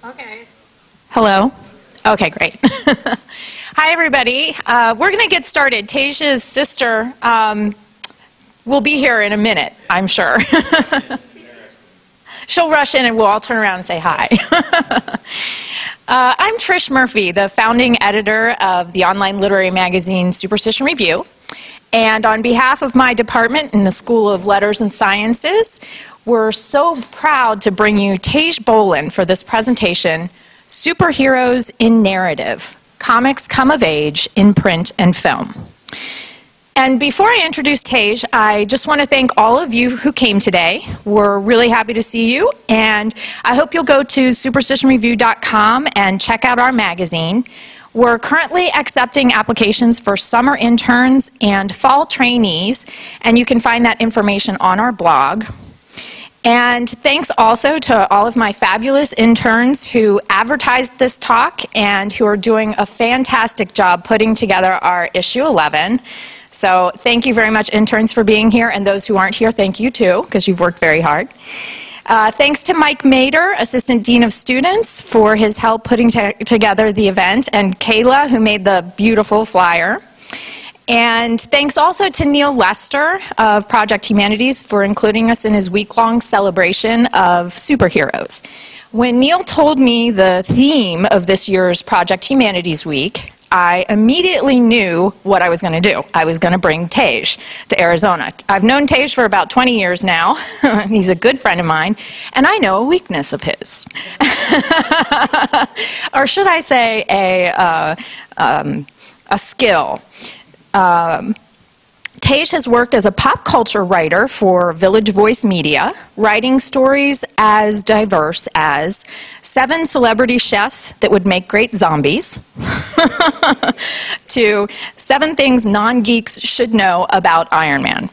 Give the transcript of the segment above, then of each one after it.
Okay. Hello. Okay, great. Hi, everybody. We're going to get started. Tasia's sister will be here in a minute, I'm sure. She'll rush in and we'll all turn around and say hi. I'm Trish Murphy, the founding editor of the online literary magazine Superstition Review. And on behalf of my department in the School of Letters and Sciences, we're so proud to bring you Teague Bohlen for this presentation, Superheroes in Narrative, Comics Come of Age in Print and Film. And before I introduce Teague, I just want to thank all of you who came today. We're really happy to see you, and I hope you'll go to superstitionreview.com and check out our magazine. We're currently accepting applications for summer interns and fall trainees, and you can find that information on our blog. And thanks also to all of my fabulous interns who advertised this talk and who are doing a fantastic job putting together our issue 11. So thank you very much, interns, for being here, and those who aren't here, thank you too, because you've worked very hard. Thanks to Mike Mader, Assistant Dean of Students, for his help putting together the event, and Kayla, who made the beautiful flyer. And thanks also to Neil Lester of Project Humanities for including us in his week-long celebration of superheroes. When Neil told me the theme of this year's Project Humanities Week, I immediately knew what I was going to do. I was going to bring Teague to Arizona. I've known Teague for about 20 years now. He's a good friend of mine, and I know a weakness of his. Or should I say a skill. Teague has worked as a pop culture writer for Village Voice Media, writing stories as diverse as 7 celebrity chefs that would make great zombies, to 7 things non-geeks should know about Iron Man.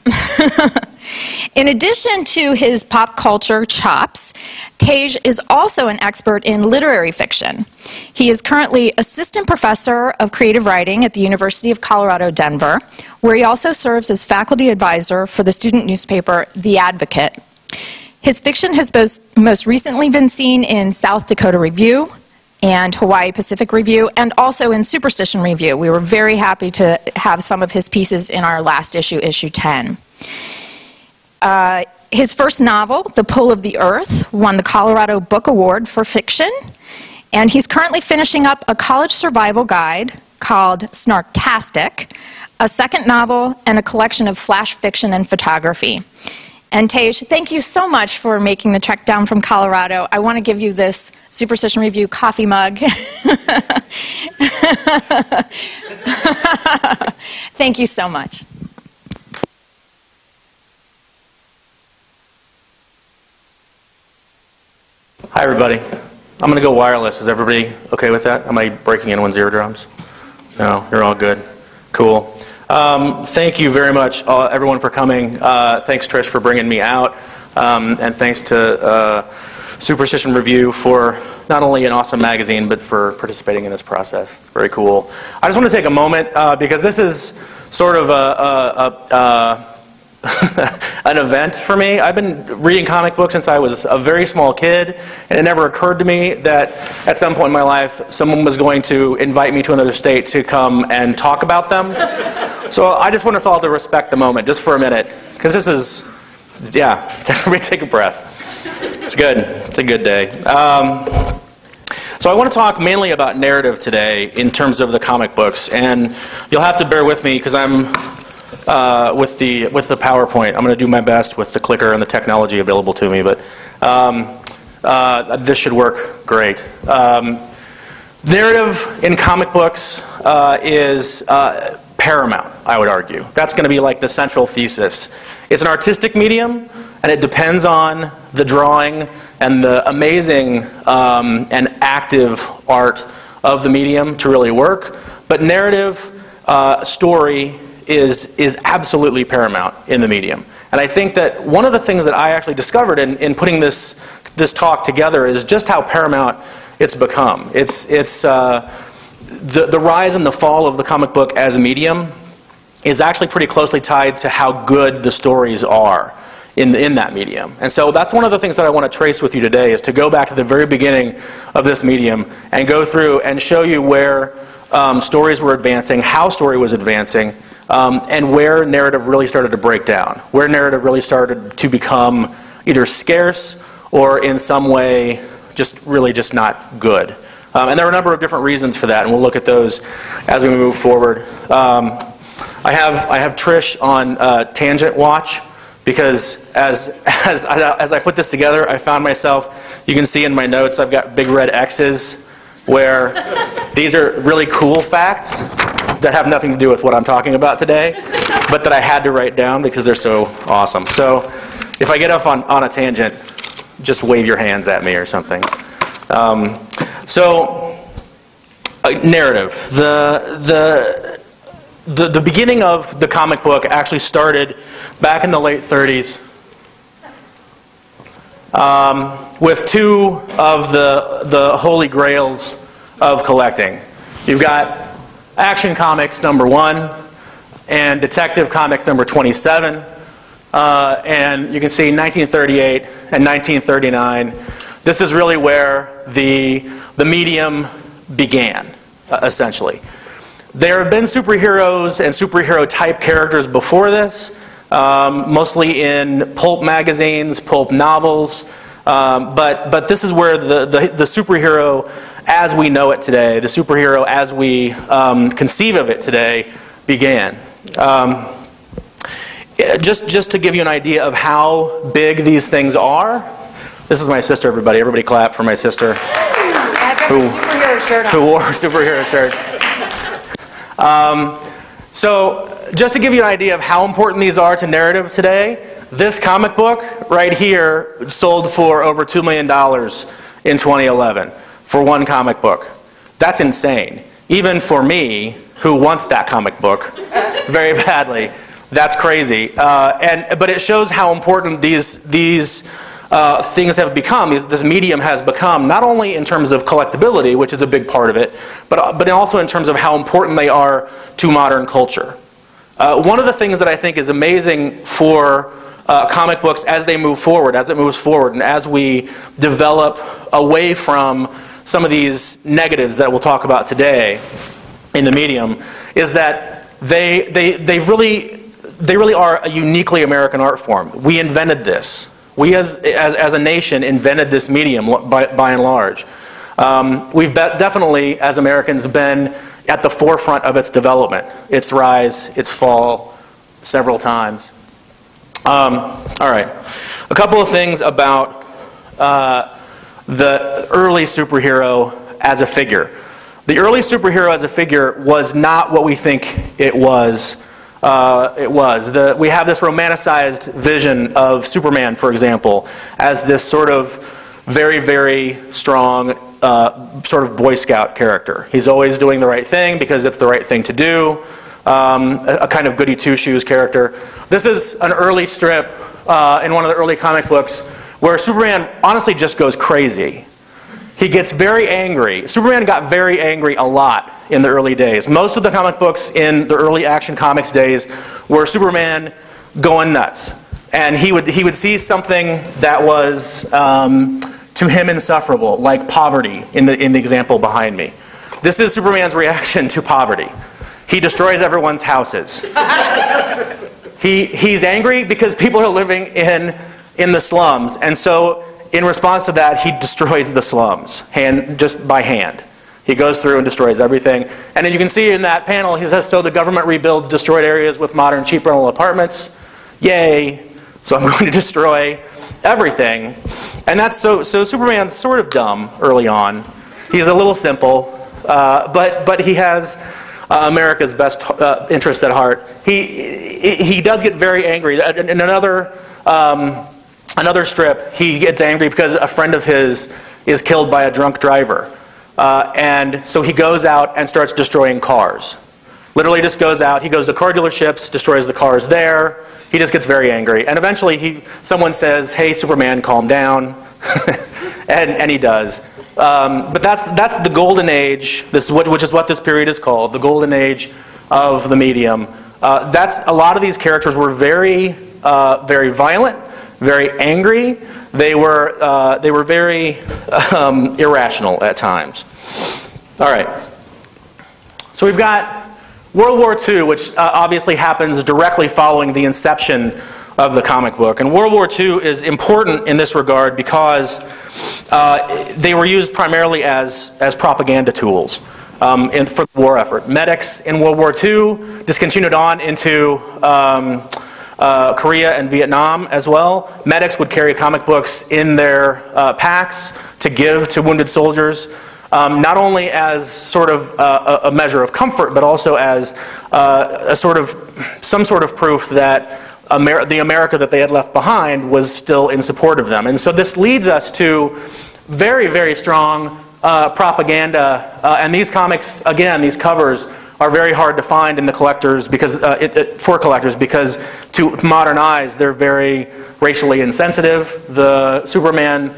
In addition to his pop culture chops, Teague is also an expert in literary fiction. He is currently assistant professor of creative writing at the University of Colorado, Denver, where he also serves as faculty advisor for the student newspaper, The Advocate. His fiction has most recently been seen in South Dakota Review and Hawaii Pacific Review, and also in Superstition Review. We were very happy to have some of his pieces in our last issue, issue 10. His first novel, The Pull of the Earth, won the Colorado Book Award for fiction, and he's currently finishing up a college survival guide called Snarktastic, a second novel, and a collection of flash fiction and photography. And Teague, thank you so much for making the trek down from Colorado. I want to give you this Superstition Review coffee mug. Thank you so much. Hi, everybody. I'm going to go wireless. Is everybody okay with that? Am I breaking anyone's eardrums? No, you're all good. Cool. Thank you very much, everyone, for coming. Thanks, Trish, for bringing me out. And thanks to Superstition Review for not only an awesome magazine, but for participating in this process. Very cool. I just want to take a moment, because this is sort of an event for me. I've been reading comic books since I was a very small kid, and it never occurred to me that at some point in my life someone was going to invite me to another state to come and talk about them. So I just want us all to respect the moment just for a minute, because this is, yeah, everybody take a breath. It's good. It's a good day. So I want to talk mainly about narrative today in terms of the comic books, and you'll have to bear with me because I'm with the PowerPoint. I'm going to do my best with the clicker and the technology available to me, but this should work great. Narrative in comic books is paramount, I would argue. That's going to be like the central thesis. It's an artistic medium, and it depends on the drawing and the amazing and active art of the medium to really work. But narrative story is absolutely paramount in the medium. And I think that one of the things that I actually discovered in putting this talk together is just how paramount it's become. It's the rise and the fall of the comic book as a medium is actually pretty closely tied to how good the stories are. in that medium. And so that's one of the things that I want to trace with you today, is to go back to the very beginning of this medium and go through and show you where stories were advancing, how story was advancing, and where narrative really started to break down, where narrative really started to become either scarce or in some way really just not good. And there are a number of different reasons for that, and we'll look at those as we move forward. I have Trish on tangent watch, because as I put this together, I found myself, you can see in my notes, I've got big red X's where these are really cool facts that have nothing to do with what I'm talking about today, but that I had to write down because they're so awesome. So if I get off on a tangent, just wave your hands at me or something. Narrative. The beginning of the comic book actually started back in the late 30s with two of the holy grails of collecting. You've got Action Comics #1 and Detective Comics #27. And you can see 1938 and 1939. This is really where the medium began, essentially. There have been superheroes and superhero-type characters before this, mostly in pulp magazines, pulp novels, but this is where the superhero as we know it today, the superhero as we conceive of it today, began. Just to give you an idea of how big these things are, this is my sister, everybody. Everybody clap for my sister. Who wore a superhero shirt. So just to give you an idea of how important these are to narrative today, this comic book right here sold for over $2 million in 2011 for one comic book. That's insane. Even for me, who wants that comic book very badly, that's crazy. But it shows how important these things have become, this medium has become, not only in terms of collectability, which is a big part of it, but also in terms of how important they are to modern culture. One of the things that I think is amazing for comic books as they move forward, as it moves forward, and as we develop away from some of these negatives that we'll talk about today in the medium, is that they really are a uniquely American art form. We invented this. We as a nation invented this medium by and large. We've definitely, as Americans, been at the forefront of its development, its rise, its fall, several times. All right, a couple of things about the early superhero as a figure. The early superhero as a figure was not what we think it was. We have this romanticized vision of Superman, for example, as this sort of very, very strong sort of Boy Scout character. He's always doing the right thing because it's the right thing to do. A kind of goody two-shoes character. This is an early strip in one of the early comic books where Superman honestly just goes crazy. He gets very angry. Superman got very angry a lot in the early days. Most of the comic books in the early Action Comics days were Superman going nuts. And he would see something that was to him insufferable, like poverty in the example behind me. This is Superman's reaction to poverty. He destroys everyone's houses. He's angry because people are living in the slums, and so in response to that, he destroys the slums, just by hand. He goes through and destroys everything. And then you can see in that panel, he says, so the government rebuilds destroyed areas with modern cheap rental apartments. Yay. So I'm going to destroy everything. And that's so Superman's sort of dumb early on. He's a little simple, but he has America's best interest at heart. He does get very angry. In another strip, he gets angry because a friend of his is killed by a drunk driver. And so he goes out and starts destroying cars. Literally just goes out, he goes to car dealerships, destroys the cars there. He just gets very angry. And eventually someone says, hey, Superman, calm down. and he does. But that's the golden age, which is what this period is called, the golden age of the medium. A lot of these characters were very, very violent, very angry. They were very irrational at times. All right. So we've got World War II, which obviously happens directly following the inception of the comic book. And World War II is important in this regard because they were used primarily as propaganda tools for the war effort. Medics in World War II, this continued on into Korea and Vietnam as well. Medics would carry comic books in their packs to give to wounded soldiers, not only as sort of a measure of comfort, but also as some sort of proof that the America that they had left behind was still in support of them. And so this leads us to very, very strong propaganda. And these comics, again, these covers are very hard to find in the collectors because for collectors, because to modern eyes they're very racially insensitive. The Superman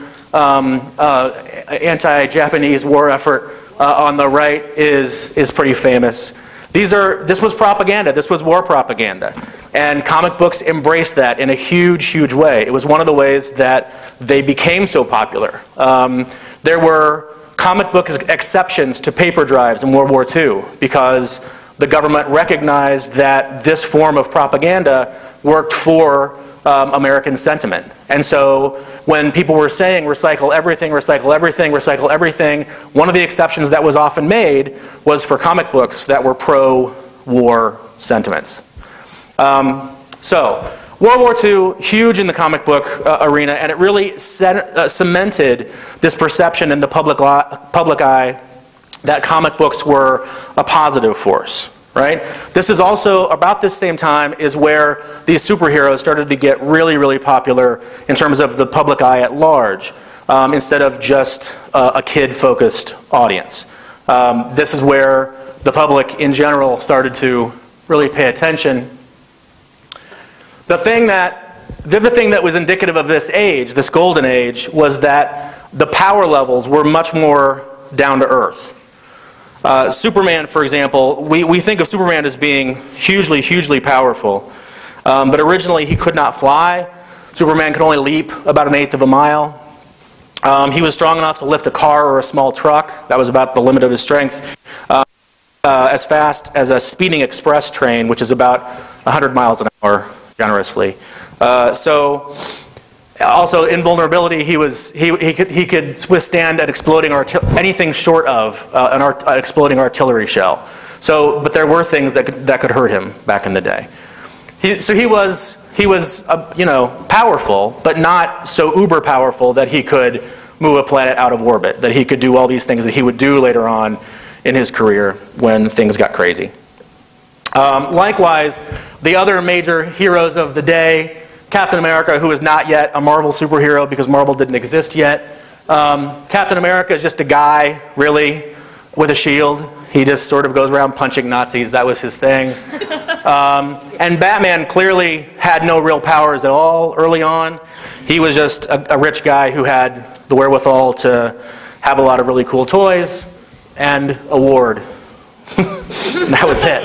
anti-Japanese war effort on the right is pretty famous. This was propaganda. This was war propaganda. And comic books embraced that in a huge, huge way. It was one of the ways that they became so popular. There were comic book exceptions to paper drives in World War II because the government recognized that this form of propaganda worked for American sentiment. And so when people were saying recycle everything, recycle everything, recycle everything, one of the exceptions that was often made was for comic books that were pro-war sentiments. So World War II, huge in the comic book arena, and it really cemented this perception in the public eye that comic books were a positive force. Right? This is also, about this same time, is where these superheroes started to get really, really popular in terms of the public eye at large, instead of just a kid-focused audience. This is where the public in general started to really pay attention. The other thing that was indicative of this age, this golden age, was that the power levels were much more down to earth. Superman, for example, we think of Superman as being hugely, hugely powerful. But originally he could not fly. Superman could only leap about 1/8 of a mile. He was strong enough to lift a car or a small truck. That was about the limit of his strength. As fast as a speeding express train, which is about 100 miles an hour, generously. So also invulnerability, he could withstand an exploding anything short of an exploding artillery shell. So, but there were things that could hurt him back in the day. So he was powerful, but not so uber powerful that he could move a planet out of orbit, that he could do all these things that he would do later on in his career when things got crazy. Likewise, the other major heroes of the day, Captain America, who is not yet a Marvel superhero because Marvel didn't exist yet. Captain America is just a guy, really, with a shield. He just sort of goes around punching Nazis. That was his thing. And Batman clearly had no real powers at all early on. He was just a rich guy who had the wherewithal to have a lot of really cool toys and a ward. That was it.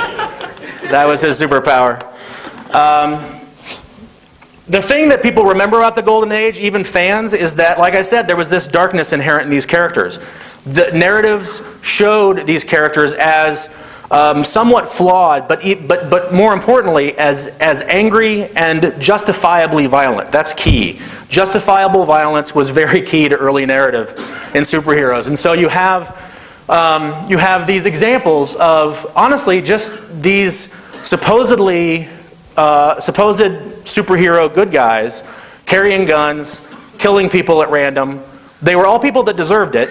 That was his superpower. The thing that people remember about the Golden Age, even fans, is that, like I said, there was this darkness inherent in these characters. The narratives showed these characters as somewhat flawed, but more importantly, as angry and justifiably violent. That's key. Justifiable violence was very key to early narrative in superheroes. And so you have these examples of, honestly, just these supposed superhero good guys carrying guns, killing people at random. They were all people that deserved it,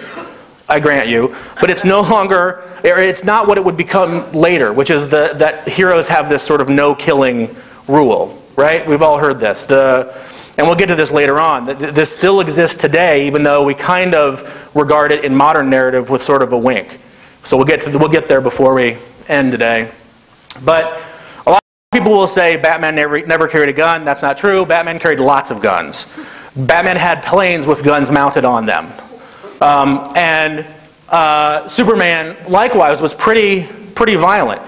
I grant you, but it's no longer, it's not what it would become later, which is that heroes have this sort of no-killing rule, right? We've all heard this. And we'll get to this later on. This still exists today, even though we kind of regard it in modern narrative with sort of a wink. So we'll get there before we end today. But a lot of people will say Batman never carried a gun. That's not true. Batman carried lots of guns. Batman had planes with guns mounted on them. Superman, likewise, was pretty violent.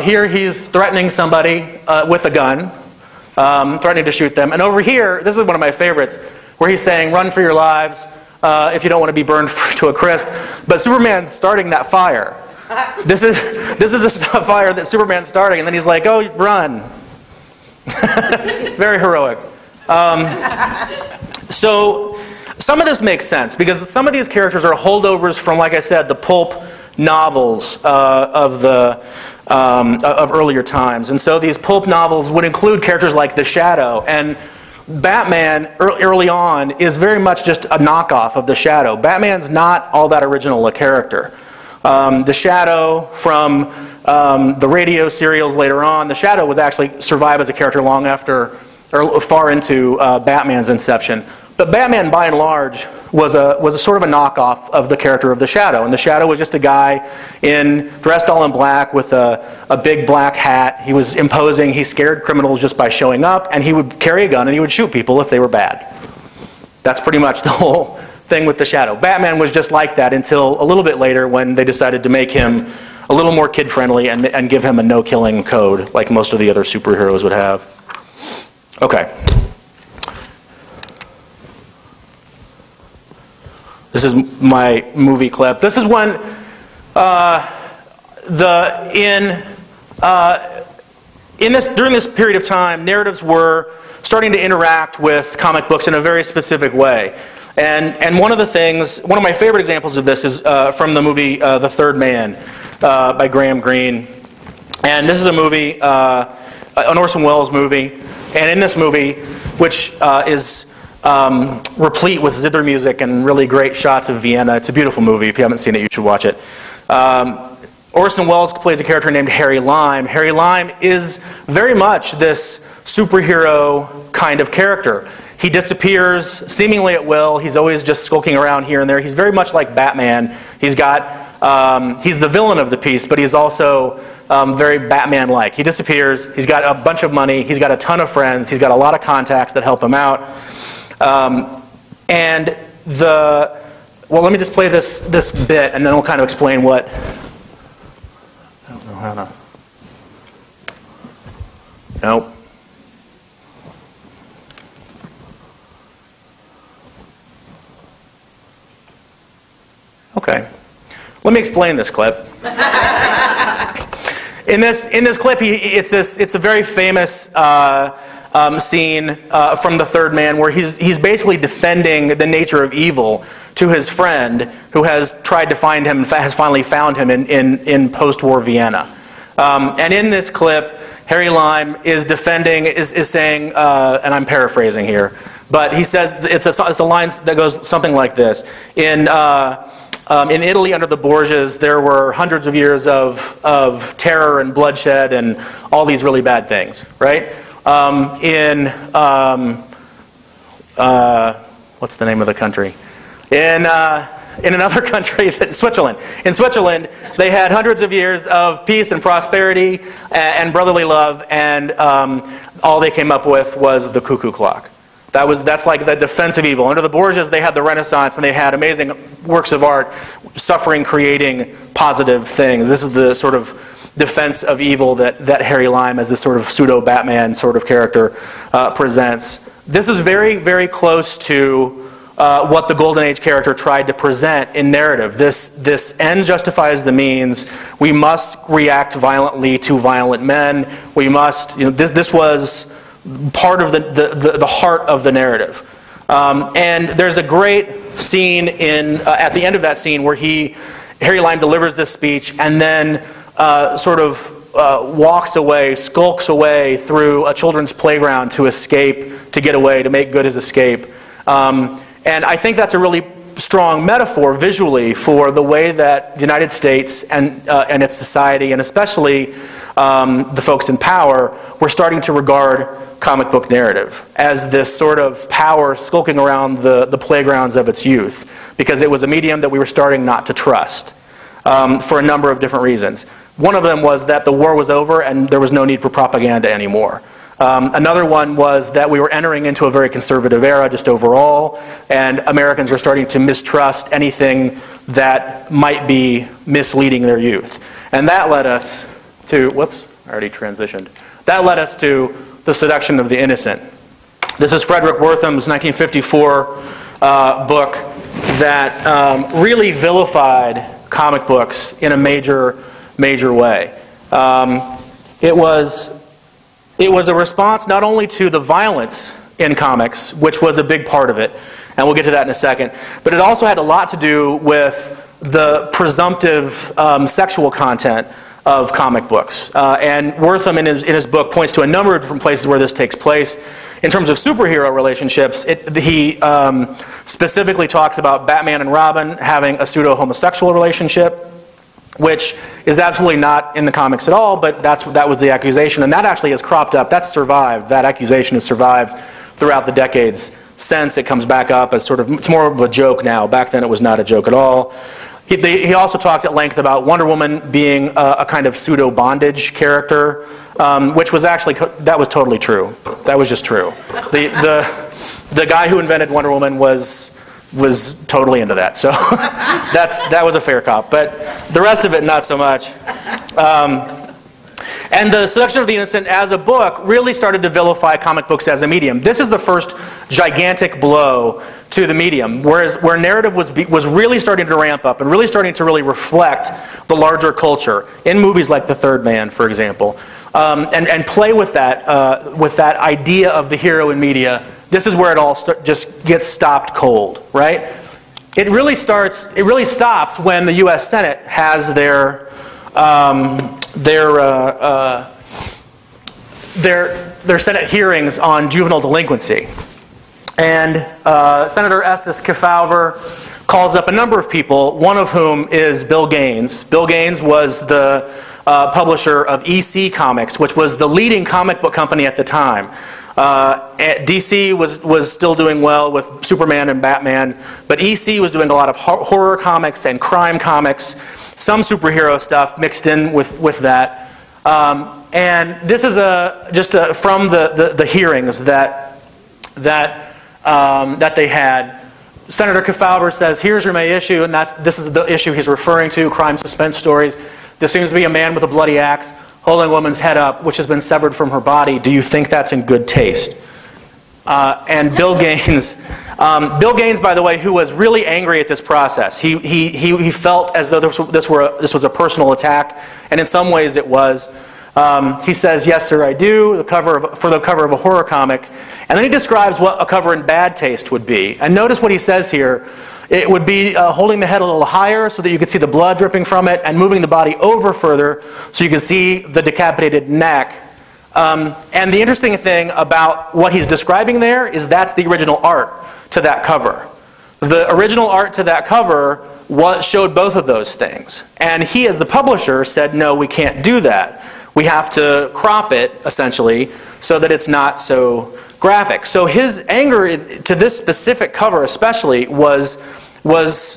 Here he's threatening somebody with a gun. threatening to shoot them. And over here, this is one of my favorites, where he's saying, run for your lives if you don't want to be burned to a crisp. But Superman's starting that fire. This is a fire that Superman's starting, and then he's like, oh, run. Very heroic. So some of this makes sense, because some of these characters are holdovers from, like I said, the pulp novels of earlier times. And so these pulp novels would include characters like the Shadow, and Batman early on is very much just a knockoff of the Shadow. Batman's not all that original a character. The Shadow from the radio serials later on, the Shadow would actually survive as a character long after, or far into Batman's inception. But Batman, by and large, was a sort of a knockoff of the character of the Shadow. And the Shadow was just a guy dressed all in black with a big black hat. He was imposing. He scared criminals just by showing up, and he would carry a gun and he would shoot people if they were bad. That's pretty much the whole thing with the Shadow. Batman was just like that until a little bit later, when they decided to make him a little more kid-friendly and give him a no-killing code like most of the other superheroes would have. Okay. This is my movie clip. This is when during this period of time, narratives were starting to interact with comic books in a very specific way. And one of my favorite examples of this is from the movie The Third Man by Graham Greene. And this is a movie, an Orson Welles movie. And in this movie, which is replete with zither music and really great shots of Vienna. It's a beautiful movie. If you haven't seen it, you should watch it. Orson Welles plays a character named Harry Lime. Harry Lime is very much this superhero kind of character. He disappears seemingly at will. He's always just skulking around here and there. He's very much like Batman. He's the villain of the piece, but he's also very Batman-like. He disappears. He's got a bunch of money. He's got a ton of friends. He's got a lot of contacts that help him out. Well, let me just play this bit, and then we'll kind of explain what. I don't know how to. Nope. Okay. Let me explain this clip. In this clip, it's a very famous scene from The Third Man, where he's basically defending the nature of evil to his friend, who has tried to find him, has finally found him in post-war Vienna. And in this clip, Harry Lime is saying, and I'm paraphrasing here, but he says it's a line that goes something like this: In Italy, under the Borgias, there were hundreds of years of terror and bloodshed and all these really bad things, right? What's the name of the country? In another country, Switzerland. In Switzerland, they had hundreds of years of peace and prosperity and brotherly love, and all they came up with was the cuckoo clock. That's like the defense of evil. Under the Borgias, they had the Renaissance, and they had amazing works of art, suffering creating positive things. This is the sort of defense of evil that Harry Lime, as this sort of pseudo-Batman sort of character, presents. This is very, very close to what the Golden Age character tried to present in narrative. This end justifies the means. We must react violently to violent men. We must, this was part of the heart of the narrative. And there's a great scene at the end of that scene where Harry Lime delivers this speech and then walks away, skulks away through a children's playground to escape, to get away, to make good his escape. And I think that's a really strong metaphor visually for the way that the United States and its society, and especially the folks in power, were starting to regard comic book narrative as this sort of power skulking around the playgrounds of its youth, because it was a medium that we were starting not to trust for a number of different reasons. One of them was that the war was over and there was no need for propaganda anymore. Another one was that we were entering into a very conservative era just overall, and Americans were starting to mistrust anything that might be misleading their youth. And that led us to, whoops, I already transitioned. That led us to The Seduction of the Innocent. This is Frederick Wortham's 1954 book that really vilified comic books in a major way. It was a response not only to the violence in comics, which was a big part of it, and we'll get to that in a second, but it also had a lot to do with the presumptive sexual content of comic books. And Wortham in his book points to a number of different places where this takes place. In terms of superhero relationships, he specifically talks about Batman and Robin having a pseudo-homosexual relationship, which is absolutely not in the comics at all, but that was the accusation, and that actually has cropped up. That's survived. That accusation has survived throughout the decades since. It comes back up as sort of, it's more of a joke now. Back then it was not a joke at all. He also talked at length about Wonder Woman being a kind of pseudo-bondage character, which was actually, that was totally true. That was just true. The guy who invented Wonder Woman was totally into that. So that was a fair cop. But the rest of it, not so much. And The Seduction of the Innocent as a book really started to vilify comic books as a medium. This is the first gigantic blow to the medium, where narrative was really starting to ramp up and really starting to really reflect the larger culture in movies like The Third Man, for example, and play with that idea of the hero in media. This is where it all just gets stopped cold, right? It really stops when the U.S. Senate has their Senate hearings on juvenile delinquency. And Senator Estes Kefauver calls up a number of people, one of whom is Bill Gaines. Bill Gaines was the publisher of EC Comics, which was the leading comic book company at the time. DC was still doing well with Superman and Batman, but EC was doing a lot of horror comics and crime comics, some superhero stuff mixed in with that. And this is from the hearings that they had. Senator Kefauver says, here's your main issue, and this is the issue he's referring to, crime suspense stories. There seems to be a man with a bloody axe holding a woman's head up, which has been severed from her body. Do you think that's in good taste? And Bill Gaines, by the way, who was really angry at this process, he felt as though this was a personal attack, and in some ways it was. He says, yes, sir, I do, for the cover of a horror comic. And then he describes what a cover in bad taste would be. And notice what he says here. It would be holding the head a little higher so that you could see the blood dripping from it, and moving the body over further so you can see the decapitated neck. And the interesting thing about what he's describing there is that's the original art to that cover. The original art to that cover showed both of those things. And he, as the publisher, said, no, we can't do that. We have to crop it, essentially, so that it's not so graphic. So his anger to this specific cover especially was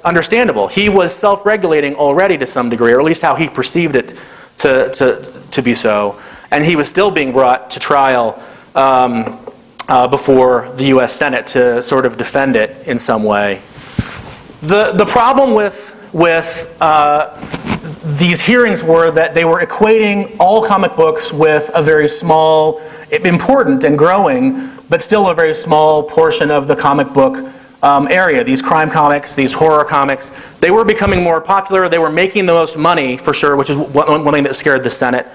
understandable. He was self-regulating already to some degree, or at least how he perceived it to be so. And he was still being brought to trial before the U.S. Senate to sort of defend it in some way. The problem with these hearings were that they were equating all comic books with a very small, important and growing, but still a very small portion of the comic book area. These crime comics, these horror comics, they were becoming more popular. They were making the most money, for sure, which is one thing that scared the Senate.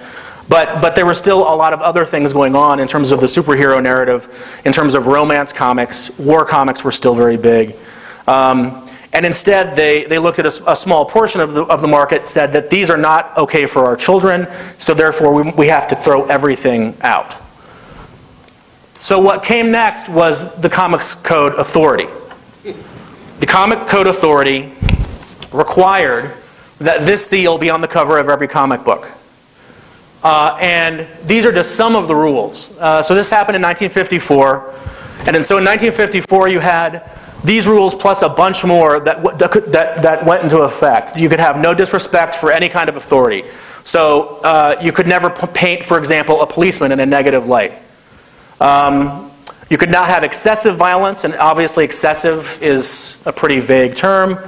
But there were still a lot of other things going on in terms of the superhero narrative, in terms of romance comics. War comics were still very big. And instead, they looked at a small portion of the market, said that these are not okay for our children, so therefore we have to throw everything out. So what came next was the Comics Code Authority. The Comic Code Authority required that this seal be on the cover of every comic book. And these are just some of the rules. So this happened in 1954. And so in 1954 you had these rules plus a bunch more that went into effect. You could have no disrespect for any kind of authority. So you could never paint, for example, a policeman in a negative light. You could not have excessive violence, and obviously excessive is a pretty vague term.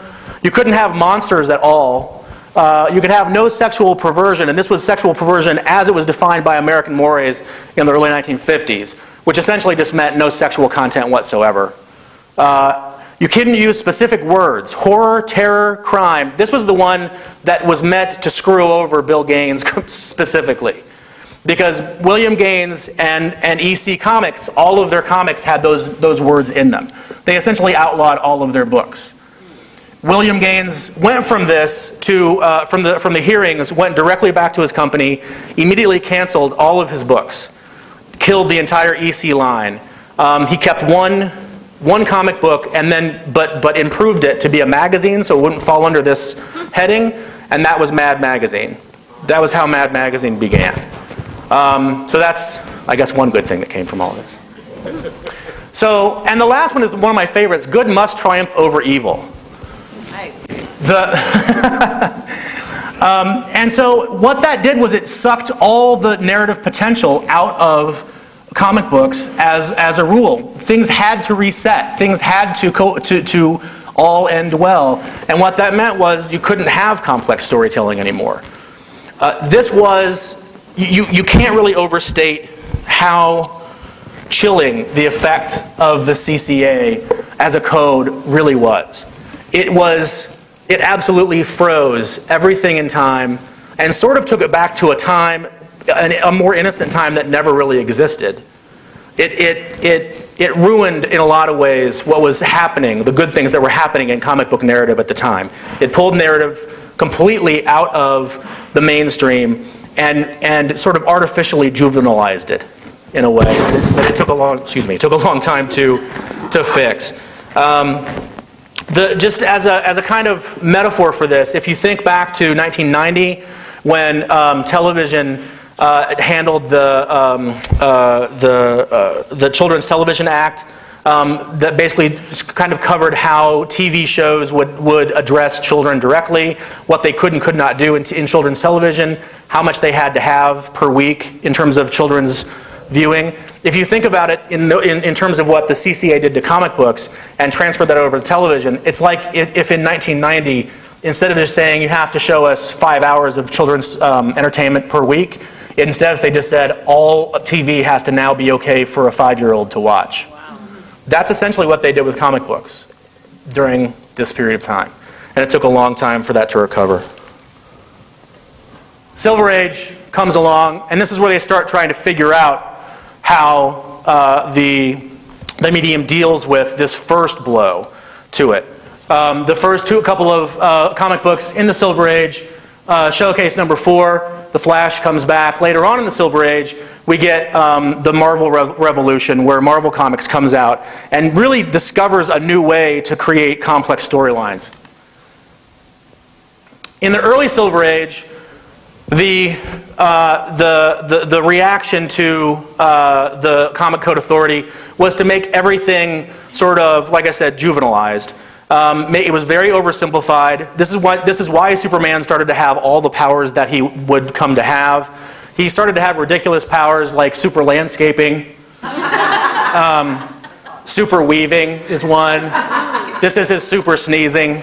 You couldn't have monsters at all. you could have no sexual perversion, and this was sexual perversion as it was defined by American mores in the early 1950s, which essentially just meant no sexual content whatsoever. You couldn't use specific words, horror, terror, crime. This was the one that was meant to screw over Bill Gaines specifically. Because William Gaines and EC Comics, all of their comics had those words in them. They essentially outlawed all of their books. William Gaines went from this to, from the hearings, went directly back to his company, immediately canceled all of his books, killed the entire EC line. He kept one comic book, and then but improved it to be a magazine, so it wouldn't fall under this heading, and that was Mad Magazine. That was how Mad Magazine began. So that's, I guess, one good thing that came from all of this. So, and the last one is one of my favorites. Good must triumph over evil. And so what that did was it sucked all the narrative potential out of comic books as a rule. Things had to reset. Things had to all end well. And what that meant was you couldn't have complex storytelling anymore. This was, you can't really overstate how chilling the effect of the CCA as a code really was. It absolutely froze everything in time and sort of took it back to a time, a more innocent time that never really existed. It ruined, in a lot of ways, what was happening, the good things that were happening in comic book narrative at the time. It pulled narrative completely out of the mainstream and sort of artificially juvenilized it in a way that it took a long time to fix. Just as a kind of metaphor for this, if you think back to 1990 when television handled the Children's Television Act that basically kind of covered how TV shows would address children directly, what they could and could not do in children's television, how much they had to have per week in terms of children's viewing. If you think about it in terms of what the CCA did to comic books and transferred that over to television, it's like if in 1990, instead of just saying you have to show us 5 hours of children's entertainment per week, instead if they just said all TV has to now be okay for a 5-year-old to watch. Wow. That's essentially what they did with comic books during this period of time. And it took a long time for that to recover. Silver Age comes along, and this is where they start trying to figure out how the medium deals with this first blow to it. The first couple of comic books in the Silver Age, Showcase number 4, The Flash comes back. Later on in the Silver Age, we get the Marvel Revolution, where Marvel Comics comes out and really discovers a new way to create complex storylines. In the early Silver Age, the reaction to the Comic Code Authority was to make everything sort of, like I said, juvenilized. It was very oversimplified. This is why Superman started to have all the powers that he would come to have. He started to have ridiculous powers like super landscaping. Super weaving is one. This is his super sneezing.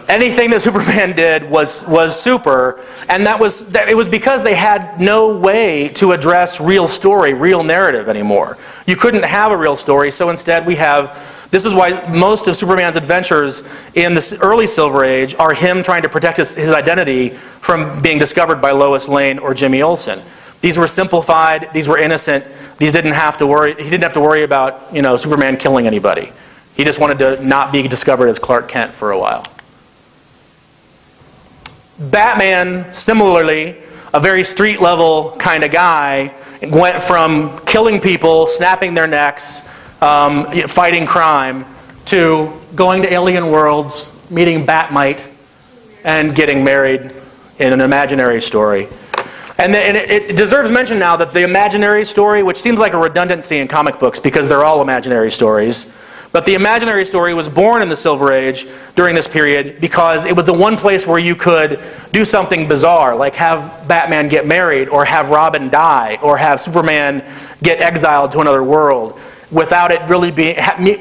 Anything that Superman did was super, and it was because they had no way to address real story, real narrative anymore. You couldn't have a real story, so instead we have. This is why most of Superman's adventures in the early Silver Age are him trying to protect his identity from being discovered by Lois Lane or Jimmy Olsen. These were simplified. These were innocent. These didn't have to worry. He didn't have to worry about Superman killing anybody. He just wanted to not be discovered as Clark Kent for a while. Batman, similarly, a very street-level kind of guy, went from killing people, snapping their necks, fighting crime, to going to alien worlds, meeting Batmite, and getting married in an imaginary story. And it deserves mention now that the imaginary story, which seems like a redundancy in comic books because they're all imaginary stories, but the imaginary story was born in the Silver Age during this period because it was the one place where you could do something bizarre, like have Batman get married, or have Robin die, or have Superman get exiled to another world, without it really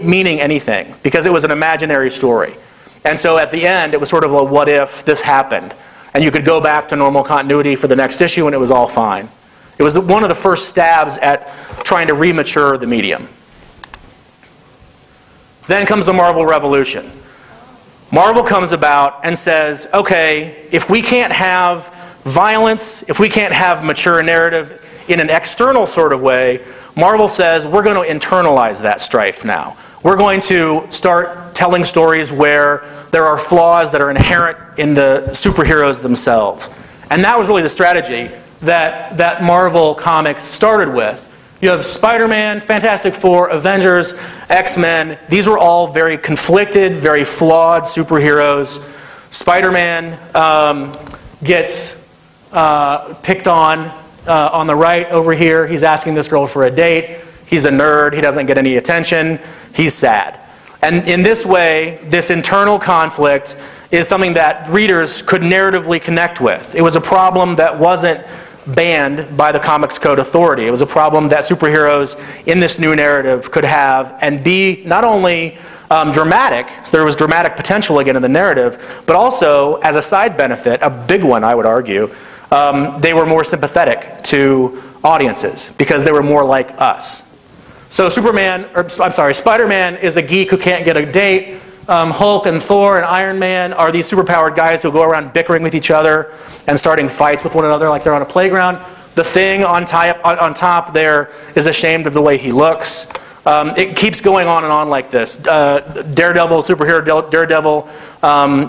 meaning anything, because it was an imaginary story. And so at the end, it was sort of a what if this happened. and you could go back to normal continuity for the next issue and it was all fine. It was one of the first stabs at trying to remature the medium. Then comes the Marvel Revolution. Marvel comes about and says, okay, if we can't have violence, if we can't have mature narrative in an external sort of way, Marvel says we're going to internalize that strife now. We're going to start telling stories where there are flaws that are inherent in the superheroes themselves. And that was really the strategy that Marvel Comics started with. You have Spider-Man, Fantastic Four, Avengers, X-Men. These were all very conflicted, very flawed superheroes. Spider-Man gets picked on the right over here. He's asking this girl for a date. He's a nerd. He doesn't get any attention. He's sad. And in this way, this internal conflict is something that readers could narratively connect with. It was a problem that wasn't banned by the Comics Code Authority. It was a problem that superheroes in this new narrative could have and be not only dramatic, so there was dramatic potential again in the narrative, but also as a side benefit, a big one I would argue, they were more sympathetic to audiences because they were more like us. So Spider-Man is a geek who can't get a date. Hulk and Thor and Iron Man are these superpowered guys who go around bickering with each other and starting fights with one another like they're on a playground. The Thing on top there is ashamed of the way he looks. It keeps going on and on like this. Daredevil, superhero Daredevil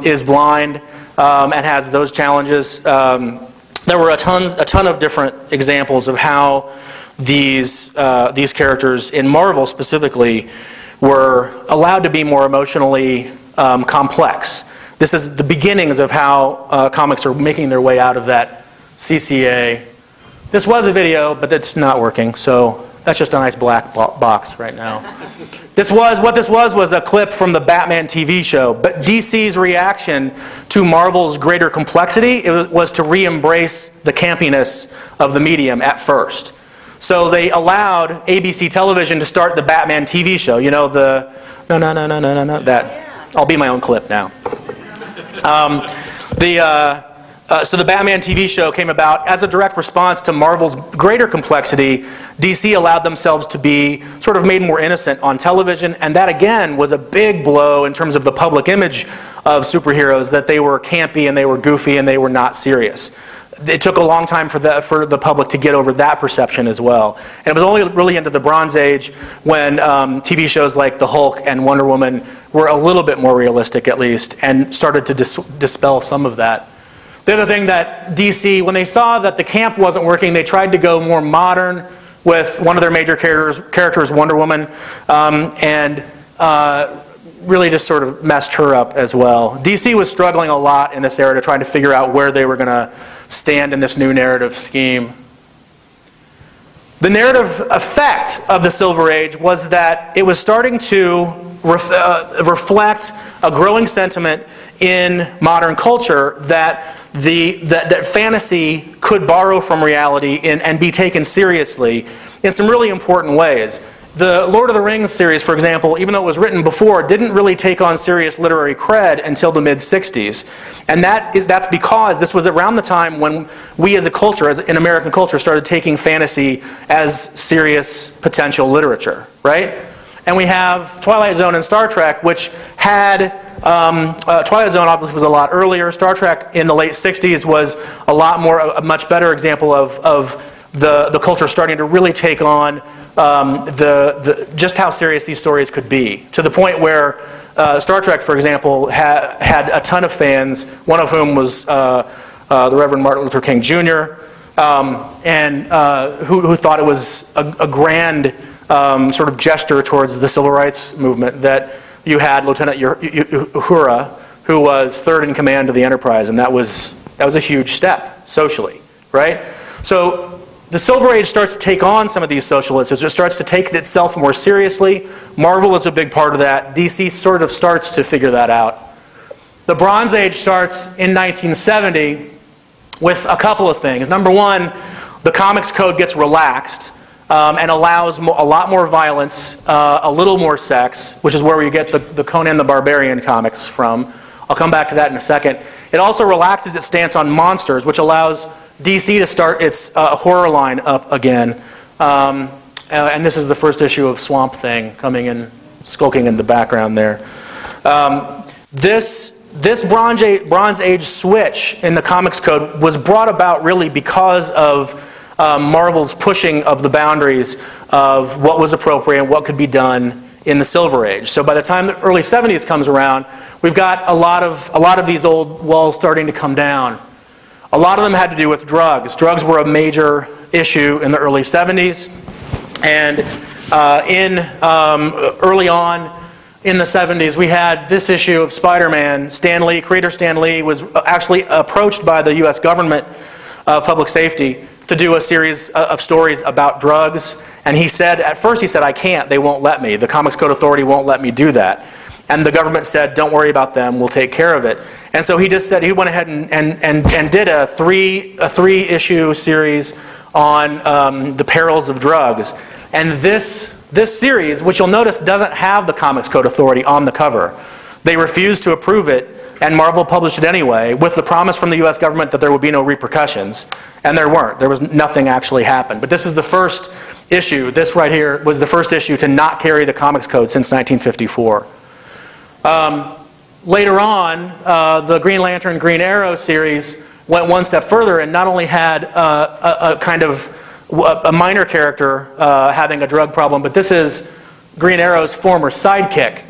is blind and has those challenges. There were a ton of different examples of how these characters in Marvel specifically were allowed to be more emotionally complex. This is the beginnings of how comics are making their way out of that CCA. This was a video, but it's not working, so that's just a nice black box right now. What this was a clip from the Batman TV show, but DC's reaction to Marvel's greater complexity was to re-embrace the campiness of the medium at first. So they allowed ABC television to start the Batman TV show. You know, the no, that. I'll be my own clip now. So the Batman TV show came about as a direct response to Marvel's greater complexity. DC allowed themselves to be sort of made more innocent on television, and that again was a big blow in terms of the public image of superheroes, that they were campy and they were goofy and they were not serious. It took a long time for the public to get over that perception as well. And it was only really into the Bronze Age when TV shows like The Hulk and Wonder Woman were a little bit more realistic at least and started to dispel some of that. The other thing that DC, when they saw that the camp wasn't working, they tried to go more modern with one of their major characters Wonder Woman, and really just sort of messed her up as well. DC was struggling a lot in this era to try to figure out where they were going to stand in this new narrative scheme. The narrative effect of the Silver Age was that it was starting to reflect a growing sentiment in modern culture that that fantasy could borrow from reality and be taken seriously in some really important ways. The Lord of the Rings series, for example, even though it was written before, didn't really take on serious literary cred until the mid-60s. And that's because this was around the time when we as a culture, in American culture, started taking fantasy as serious potential literature, right? And we have Twilight Zone and Star Trek, which had Twilight Zone obviously was a lot earlier. Star Trek in the late 60s was a much better example of the culture starting to really take on just how serious these stories could be, to the point where Star Trek, for example, had a ton of fans, one of whom was the Reverend Martin Luther King Jr., who thought it was a grand sort of gesture towards the civil rights movement that you had Lieutenant Uhura, who was third in command of the Enterprise, and that was a huge step socially, right? So the Silver Age starts to take on some of these social issues. It starts to take itself more seriously. Marvel is a big part of that. DC sort of starts to figure that out. The Bronze Age starts in 1970 with a couple of things. Number one, the Comics Code gets relaxed and allows a lot more violence, a little more sex, which is where you get the Conan the Barbarian comics from. I'll come back to that in a second. It also relaxes its stance on monsters, which allows DC to start its horror line up again. And this is the first issue of Swamp Thing coming in, skulking in the background there. This Bronze Age switch in the Comics Code was brought about really because of Marvel's pushing of the boundaries of what was appropriate and what could be done in the Silver Age. So by the time the early 70s comes around, we've got a lot of these old walls starting to come down. A lot of them had to do with drugs. Drugs were a major issue in the early 70s. And early on in the 70s, we had this issue of Spider-Man. Creator Stan Lee was actually approached by the US government of public safety to do a series of stories about drugs. And he said, at first he said, I can't, they won't let me. The Comics Code Authority won't let me do that. And the government said, don't worry about them, we'll take care of it. And so he just said, he went ahead and did a three-issue series on the perils of drugs. And this series, which you'll notice doesn't have the Comics Code Authority on the cover. They refused to approve it, and Marvel published it anyway, with the promise from the US government that there would be no repercussions. And there weren't. There was nothing actually happened. But this is the first issue. This right here was the first issue to not carry the Comics Code since 1954. Later on, the Green Lantern, Green Arrow series went one step further and not only had a kind of a minor character having a drug problem, but this is Green Arrow's former sidekick,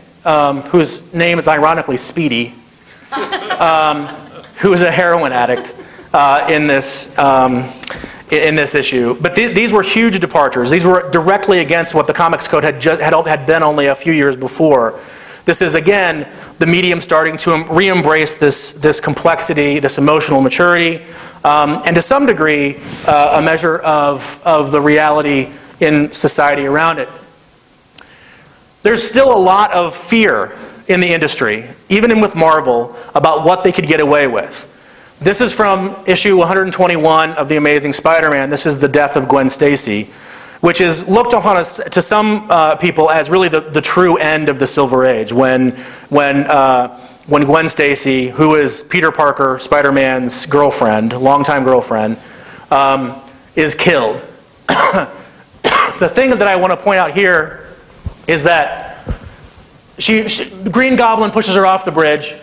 whose name is ironically Speedy, who is a heroin addict in this issue. But these were huge departures. These were directly against what the Comics Code had been only a few years before. This is, again, the medium starting to re-embrace this complexity, this emotional maturity, and to some degree, a measure of the reality in society around it. There's still a lot of fear in the industry, even with Marvel, about what they could get away with. This is from issue 121 of The Amazing Spider-Man. This is the death of Gwen Stacy, which is looked upon as, to some people as really the true end of the Silver Age, when Gwen Stacy, who is Peter Parker, Spider-Man's girlfriend, longtime girlfriend, is killed. The thing that I want to point out here is that Green Goblin pushes her off the bridge,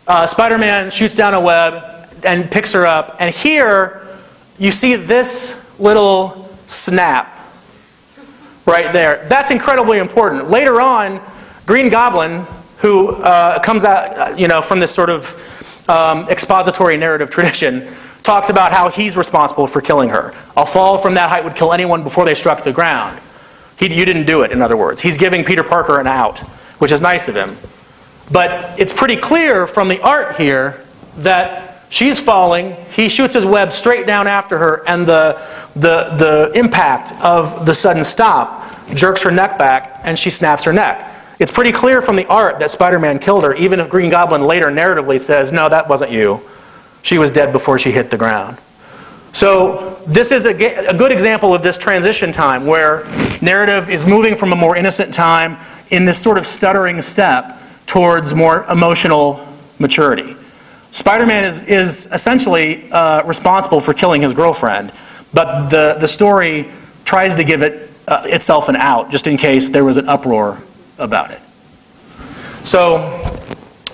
Spider-Man shoots down a web and picks her up, and here you see this little snap right there. That's incredibly important. Later on, Green Goblin, who comes out, from this sort of expository narrative tradition, talks about how he's responsible for killing her. A fall from that height would kill anyone before they struck the ground. You didn't do it, in other words. He's giving Peter Parker an out, which is nice of him. But it's pretty clear from the art here that she's falling, he shoots his web straight down after her, and the impact of the sudden stop jerks her neck back, and she snaps her neck. It's pretty clear from the art that Spider-Man killed her, even if Green Goblin later narratively says, no, that wasn't you. She was dead before she hit the ground. So this is a good example of this transition time where narrative is moving from a more innocent time in this sort of stuttering step towards more emotional maturity. Spider-Man is essentially responsible for killing his girlfriend, but the story tries to give it itself an out, just in case there was an uproar about it. So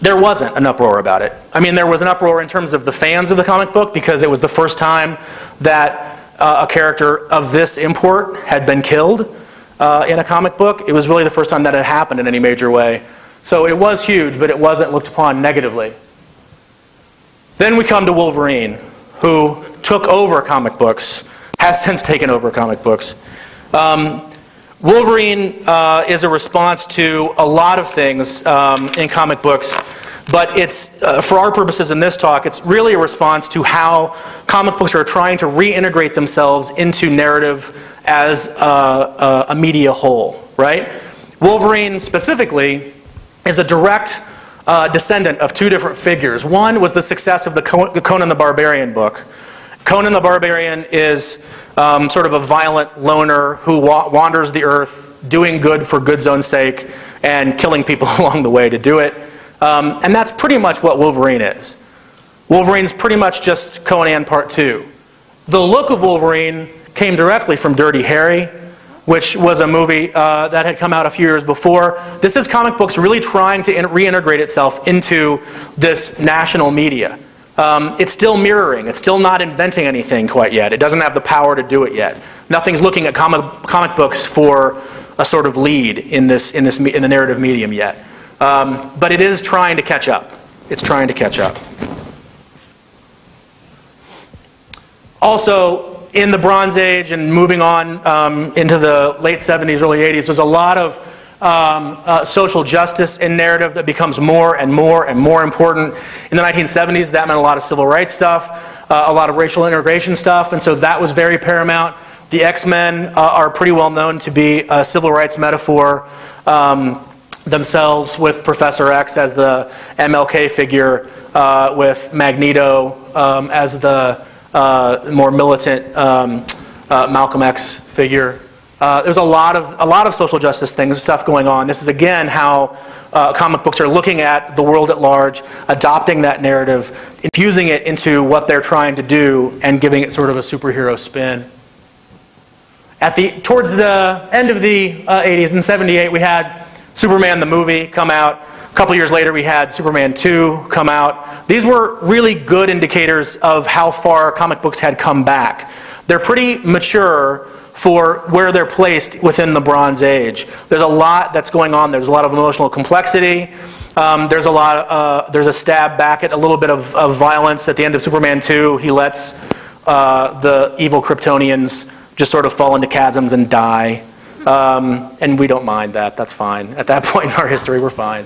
there wasn't an uproar about it. I mean, there was an uproar in terms of the fans of the comic book, because it was the first time that a character of this import had been killed in a comic book. It was really the first time that had happened in any major way. So it was huge, but it wasn't looked upon negatively. Then we come to Wolverine, who took over comic books, has since taken over comic books. Wolverine is a response to a lot of things in comic books, but it's, for our purposes in this talk, it's really a response to how comic books are trying to reintegrate themselves into narrative as a media whole, right? Wolverine specifically is a direct descendant of two different figures. One was the success of the Conan the Barbarian book. Conan the Barbarian is sort of a violent loner who wanders the earth, doing good for good's own sake, and killing people along the way to do it. And that's pretty much what Wolverine is. Wolverine's pretty much just Conan Part 2. The look of Wolverine came directly from Dirty Harry, which was a movie that had come out a few years before. This is comic books really trying to reintegrate itself into this national media. It's still mirroring. It's still not inventing anything quite yet. It doesn't have the power to do it yet. Nothing's looking at comic books for a sort of lead in the narrative medium yet. But it is trying to catch up. It's trying to catch up. Also, in the Bronze Age and moving on into the late 70s, early 80s, there's a lot of social justice in narrative that becomes more and more and more important. In the 1970s, that meant a lot of civil rights stuff, a lot of racial integration stuff, and so that was very paramount. The X-Men are pretty well known to be a civil rights metaphor themselves, with Professor X as the MLK figure, with Magneto as the more militant Malcolm X figure. There's a lot of social justice stuff going on. This is again how comic books are looking at the world at large, adopting that narrative, infusing it into what they're trying to do, and giving it sort of a superhero spin. Towards the end of the 80s, in '78, we had Superman the movie come out. A couple years later, we had Superman 2 come out. These were really good indicators of how far comic books had come back. They're pretty mature for where they're placed within the Bronze Age. There's a lot that's going on. There's a lot of emotional complexity. There's a stab back at a little bit of violence at the end of Superman 2. He lets the evil Kryptonians just sort of fall into chasms and die. And we don't mind that. That's fine. At that point in our history, we're fine.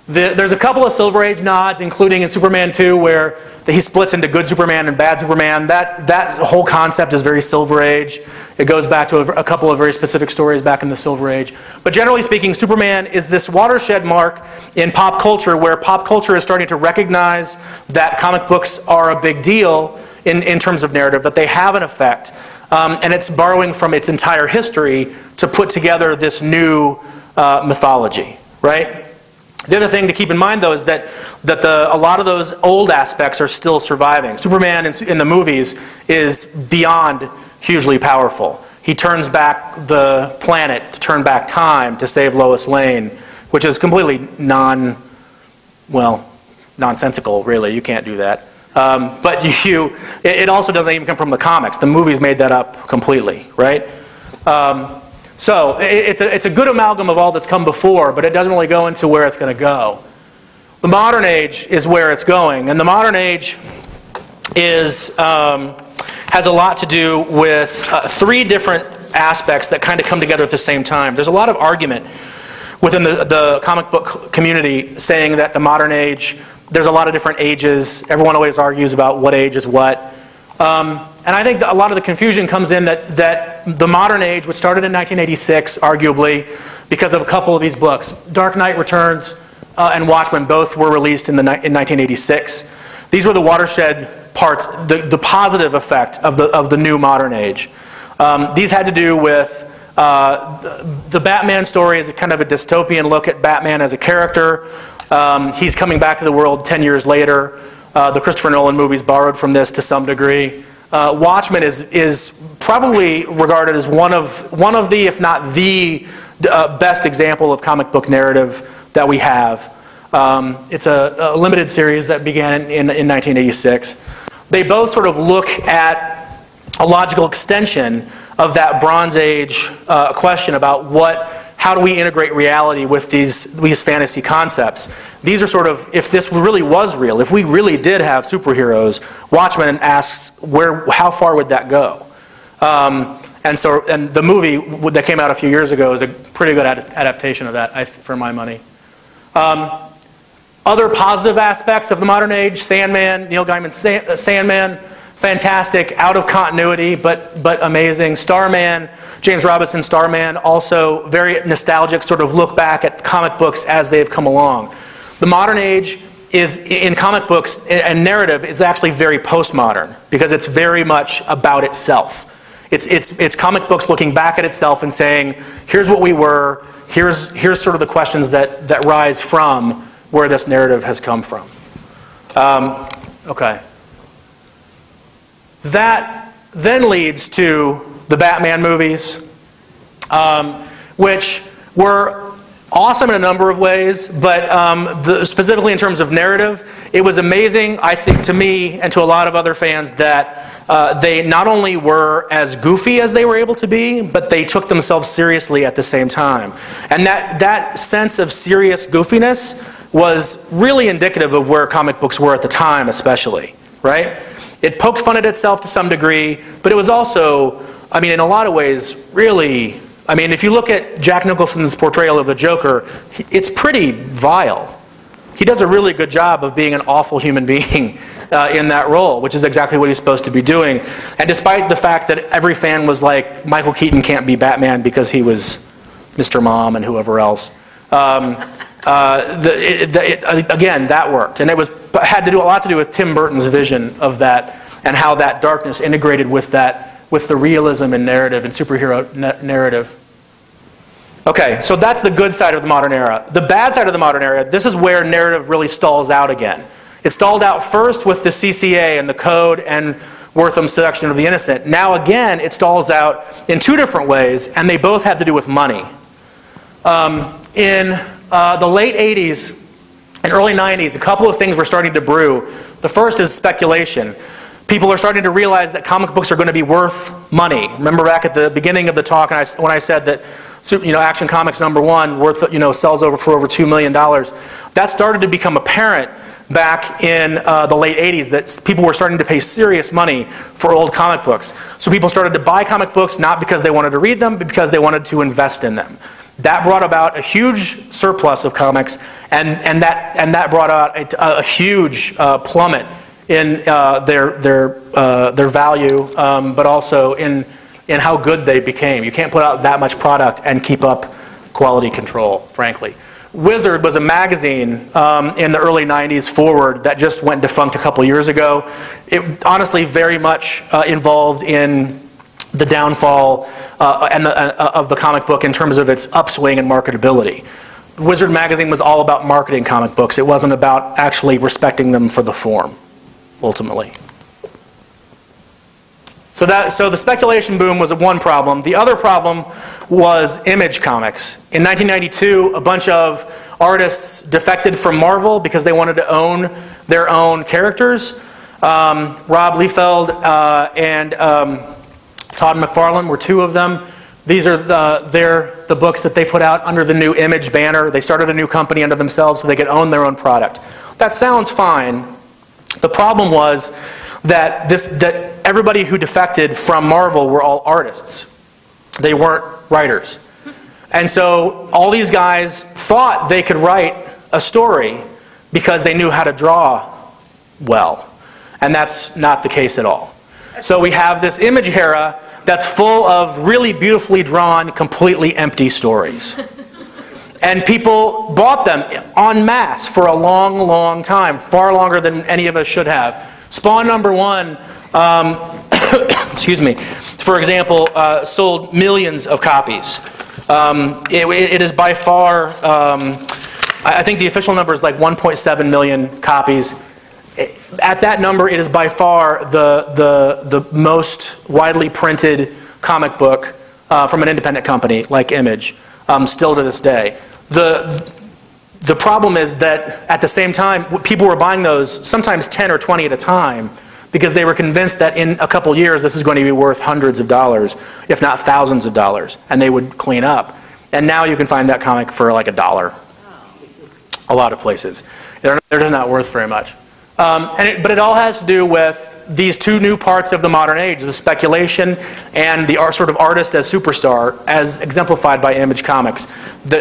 There's a couple of Silver Age nods, including in Superman 2, where he splits into good Superman and bad Superman. That whole concept is very Silver Age. It goes back to a couple of very specific stories back in the Silver Age. But generally speaking, Superman is this watershed mark in pop culture, where pop culture is starting to recognize that comic books are a big deal in terms of narrative, that they have an effect. And it's borrowing from its entire history to put together this new mythology, right? The other thing to keep in mind, though, is that a lot of those old aspects are still surviving. Superman in the movies is beyond hugely powerful. He turns back the planet to turn back time to save Lois Lane, which is completely nonsensical, really. You can't do that. But it also doesn't even come from the comics. The movies made that up completely, right? So it's a good amalgam of all that's come before, but it doesn't really go into where it's going to go. The modern age is where it's going, and the modern age has a lot to do with three different aspects that kind of come together at the same time. There's a lot of argument within the comic book community saying that the modern age, there's a lot of different ages. Everyone always argues about what age is what. And I think a lot of the confusion comes in that the modern age, which started in 1986, arguably, because of a couple of these books. Dark Knight Returns and Watchmen both were released in 1986. These were the watershed parts, the positive effect of the new modern age. These had to do with the Batman story is kind of a dystopian look at Batman as a character. He's coming back to the world 10 years later. The Christopher Nolan movies borrowed from this to some degree. Watchmen is probably regarded as one of the, if not the, best example of comic book narrative that we have. It's a limited series that began in 1986. They both sort of look at a logical extension of that Bronze Age question about how do we integrate reality with these fantasy concepts. These are sort of, if this really was real, if we really did have superheroes, Watchmen asks, how far would that go? And the movie that came out a few years ago is a pretty good adaptation of that, for my money. Other positive aspects of the modern age, Sandman, Neil Gaiman's Sandman, fantastic, out of continuity, but amazing. Starman, James Robinson's Starman, also very nostalgic, sort of look back at comic books as they've come along. The modern age is, in comic books and narrative, is actually very postmodern, because it's very much about itself. It's comic books looking back at itself and saying, here's what we were, here's sort of the questions that rise from where this narrative has come from. Okay. That then leads to the Batman movies, which were awesome in a number of ways, but specifically in terms of narrative, it was amazing, I think, to me and to a lot of other fans that they not only were as goofy as they were able to be, but they took themselves seriously at the same time. And that sense of serious goofiness was really indicative of where comic books were at the time, especially, right? It poked fun at itself to some degree, but it was also, I mean, in a lot of ways, really, I mean, if you look at Jack Nicholson's portrayal of the Joker, it's pretty vile. He does a really good job of being an awful human being in that role, which is exactly what he's supposed to be doing. And despite the fact that every fan was like, Michael Keaton can't be Batman because he was Mr. Mom and whoever else, again, that worked. And it had a lot to do with Tim Burton's vision of that and how that darkness integrated with the realism and narrative and superhero narrative. Okay, so that's the good side of the modern era. The bad side of the modern era, this is where narrative really stalls out again. It stalled out first with the CCA and the Code and Wortham's Seduction of the Innocent. Now again, it stalls out in two different ways, and they both have to do with money. In the late 80s and early 90s, a couple of things were starting to brew. The first is speculation. People are starting to realize that comic books are going to be worth money. Remember back at the beginning of the talk when I said that Action Comics #1 sells for over $2 million. That started to become apparent back in the late 80s, that people were starting to pay serious money for old comic books. So people started to buy comic books not because they wanted to read them, but because they wanted to invest in them. That brought about a huge surplus of comics, and that brought out a huge plummet in their value, but also in how good they became. You can't put out that much product and keep up quality control, frankly. Wizard was a magazine in the early 90s forward that just went defunct a couple years ago. It honestly very much involved in the downfall of the comic book in terms of its upswing and marketability. Wizard magazine was all about marketing comic books. It wasn't about actually respecting them for the form, ultimately. So the speculation boom was one problem. The other problem was Image Comics. In 1992, a bunch of artists defected from Marvel because they wanted to own their own characters. Rob Liefeld and Todd McFarlane were two of them. These are the books that they put out under the new Image banner. They started a new company under themselves so they could own their own product. That sounds fine. The problem was that everybody who defected from Marvel were all artists. They weren't writers. And so all these guys thought they could write a story because they knew how to draw well. And that's not the case at all. So we have this Image era that's full of really beautifully drawn, completely empty stories. And people bought them en masse for a long, long time, far longer than any of us should have. Spawn #1, excuse me, for example, sold millions of copies. It is by far, I think the official number is like 1.7 million copies. At that number, it is by far the most widely printed comic book from an independent company like Image, still to this day. The problem is that at the same time, people were buying those sometimes 10 or 20 at a time because they were convinced that in a couple years this is going to be worth hundreds of dollars, if not thousands of dollars, and they would clean up. And now you can find that comic for like $1. A lot of places. They're just not worth very much. But it all has to do with these two new parts of the modern age, the speculation and the sort of artist as superstar, as exemplified by Image Comics,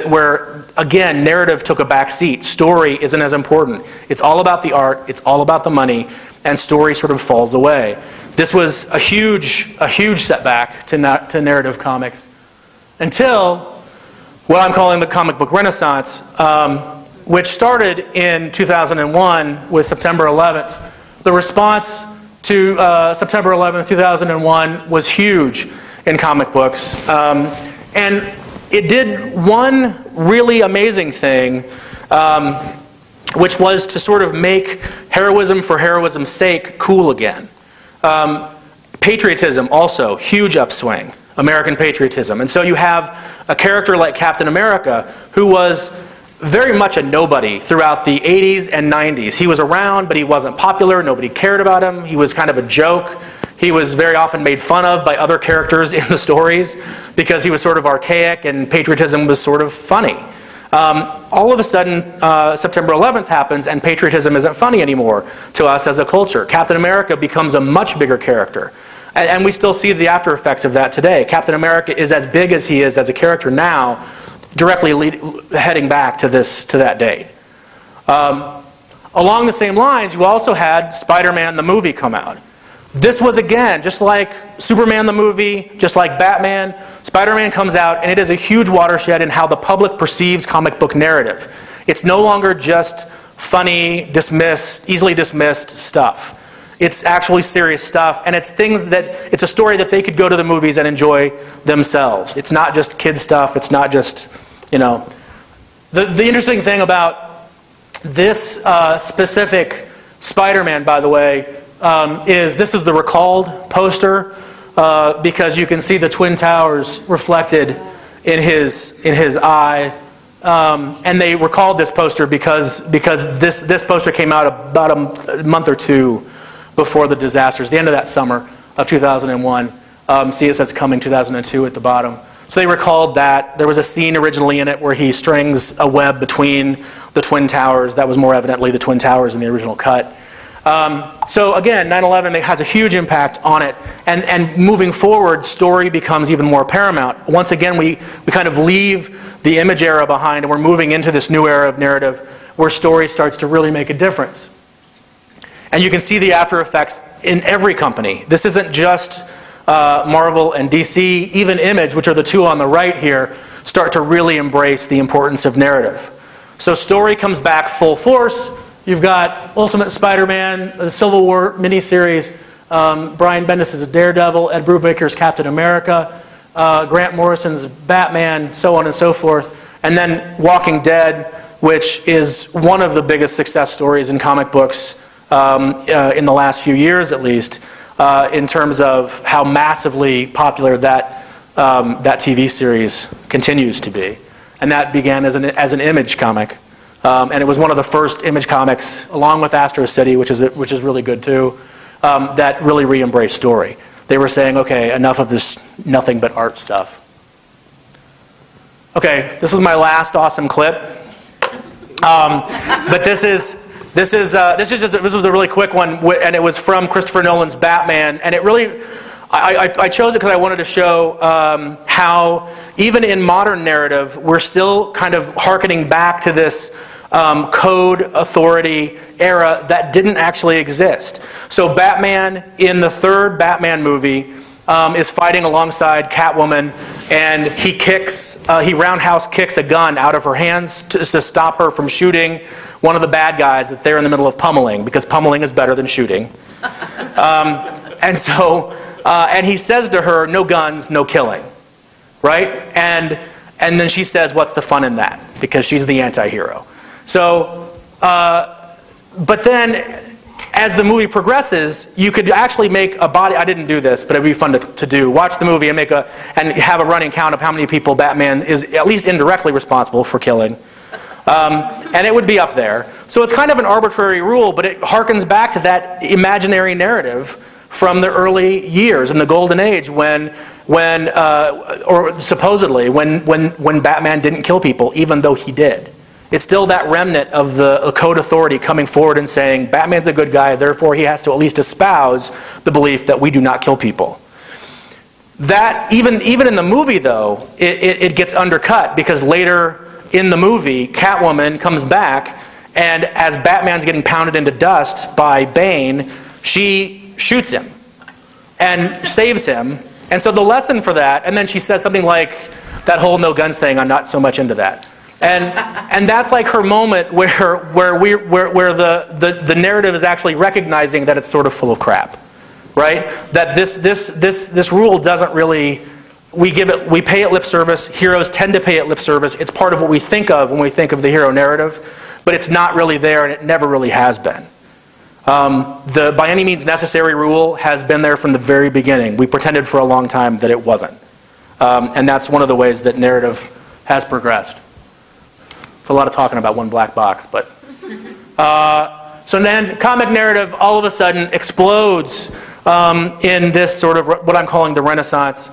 where, again, narrative took a back seat. Story isn't as important. It's all about the art, it's all about the money, and story sort of falls away. This was a huge setback to narrative comics until what I'm calling the comic book renaissance, which started in 2001 with September 11th. The response to September 11th, 2001 was huge in comic books. And it did one really amazing thing which was to sort of make heroism for heroism's sake cool again. Patriotism also, huge upswing, American patriotism. And so you have a character like Captain America who was very much a nobody throughout the 80s and 90s. He was around, but he wasn't popular. Nobody cared about him. He was kind of a joke. He was very often made fun of by other characters in the stories because he was sort of archaic and patriotism was sort of funny. All of a sudden, September 11th happens and patriotism isn't funny anymore to us as a culture. Captain America becomes a much bigger character. And we still see the after effects of that today. Captain America is as big as he is as a character now, directly heading back to that date. Along the same lines, you also had Spider-Man the movie come out. This was, again, just like Superman the movie, just like Batman, Spider-Man comes out, and it is a huge watershed in how the public perceives comic book narrative. It's no longer just funny, easily dismissed stuff. It's actually serious stuff, and it's it's a story that they could go to the movies and enjoy themselves. It's not just kid stuff. It's not just, you know. The interesting thing about this specific Spider-Man, by the way, is this is the recalled poster because you can see the Twin Towers reflected in his eye. And they recalled this poster because this poster came out about a month or two before the disasters, the end of that summer of 2001. See, it says coming 2002 at the bottom. So they recalled that. There was a scene originally in it where he strings a web between the Twin Towers. That was more evidently the Twin Towers in the original cut. So again, 9/11 has a huge impact on it. And moving forward, story becomes even more paramount. Once again, we kind of leave the image era behind and we're moving into this new era of narrative where story starts to really make a difference. And you can see the after effects in every company. This isn't just Marvel and DC. Even Image, which are the two on the right here, start to really embrace the importance of narrative. So story comes back full force. You've got Ultimate Spider-Man, the Civil War miniseries, Brian Bendis' Daredevil, Ed Brubaker's Captain America, Grant Morrison's Batman, so on and so forth. And then Walking Dead, which is one of the biggest success stories in comic books in the last few years, at least, in terms of how massively popular that TV series continues to be. And that began as an Image comic. And it was one of the first Image comics, along with Astro City, which is really good too, that really re-embraced story. They were saying, okay, enough of this nothing but art stuff. Okay, this was my last awesome clip, but this was a really quick one, and it was from Christopher Nolan's Batman, and it really. I chose it because I wanted to show how, even in modern narrative, we're still kind of hearkening back to this code authority era that didn't actually exist. So Batman, in the third Batman movie, is fighting alongside Catwoman, and he roundhouse kicks a gun out of her hands to stop her from shooting one of the bad guys that they're in the middle of pummeling, because pummeling is better than shooting. And so... and he says to her, no guns, no killing, right? And then she says, what's the fun in that? Because she's the anti-hero. So, but then, as the movie progresses, you could actually make a body, I didn't do this, but it'd be fun to do. Watch the movie and have a running count of how many people Batman is at least indirectly responsible for killing. And it would be up there. So it's kind of an arbitrary rule, but it harkens back to that imaginary narrative from the early years in the golden age when supposedly when Batman didn't kill people, even though he did. It's still that remnant of the code authority coming forward and saying Batman's a good guy, therefore he has to at least espouse the belief that we do not kill people. That even in the movie though, it gets undercut, because later in the movie, Catwoman comes back, and as Batman's getting pounded into dust by Bane, she shoots him and saves him. And so the lesson for that, and then she says something like, that whole no guns thing, I'm not so much into that. And that's like her moment where the narrative is actually recognizing that it's sort of full of crap, right? That this rule doesn't really, we pay it lip service. Heroes tend to pay it lip service. It's part of what we think of when we think of the hero narrative. but it's not really there and it never really has been. The by any means necessary rule has been there from the very beginning. We pretended for a long time that it wasn't. And that's one of the ways that narrative has progressed. It's a lot of talking about one black box, but... so then comic narrative all of a sudden explodes in this sort of what I'm calling the Renaissance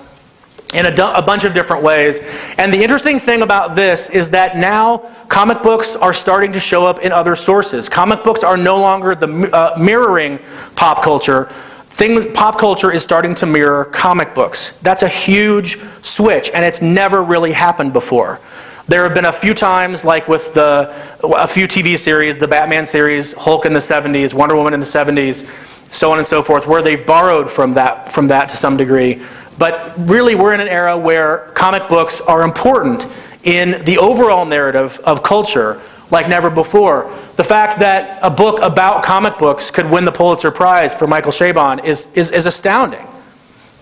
in a bunch of different ways. And the interesting thing about this is that now comic books are starting to show up in other sources. Comic books are no longer mirroring pop culture. Pop culture is starting to mirror comic books. That's a huge switch, and it's never really happened before. There have been a few times, like with a few TV series, the Batman series, Hulk in the 70s, Wonder Woman in the 70s, so on and so forth, where they've borrowed from that to some degree. But really, we're in an era where comic books are important in the overall narrative of culture like never before. The fact that a book about comic books could win the Pulitzer Prize for Michael Chabon is astounding.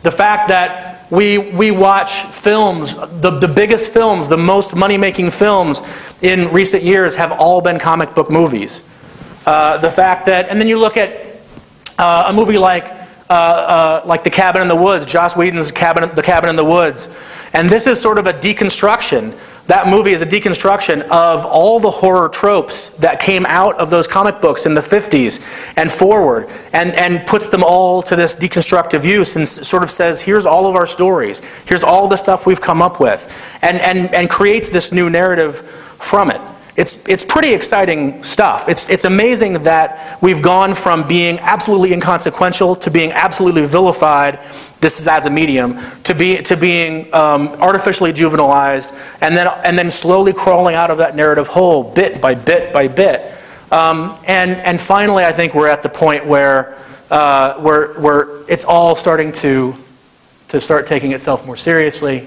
The fact that we watch films, the biggest films, the most money-making films in recent years have all been comic book movies. The fact that, and then you look at a movie like The Cabin in the Woods, Joss Whedon's The Cabin in the Woods, and this is sort of a deconstruction. That movie is a deconstruction of all the horror tropes that came out of those comic books in the 50s and forward, and puts them all to this deconstructive use and sort of says, here's all of our stories, here's all the stuff we've come up with, and creates this new narrative from it. It's pretty exciting stuff. It's amazing that we've gone from being absolutely inconsequential to being absolutely vilified, this is as a medium, to being artificially juvenilized, and then slowly crawling out of that narrative hole bit by bit by bit. And finally, I think we're at the point where it's all starting to start taking itself more seriously.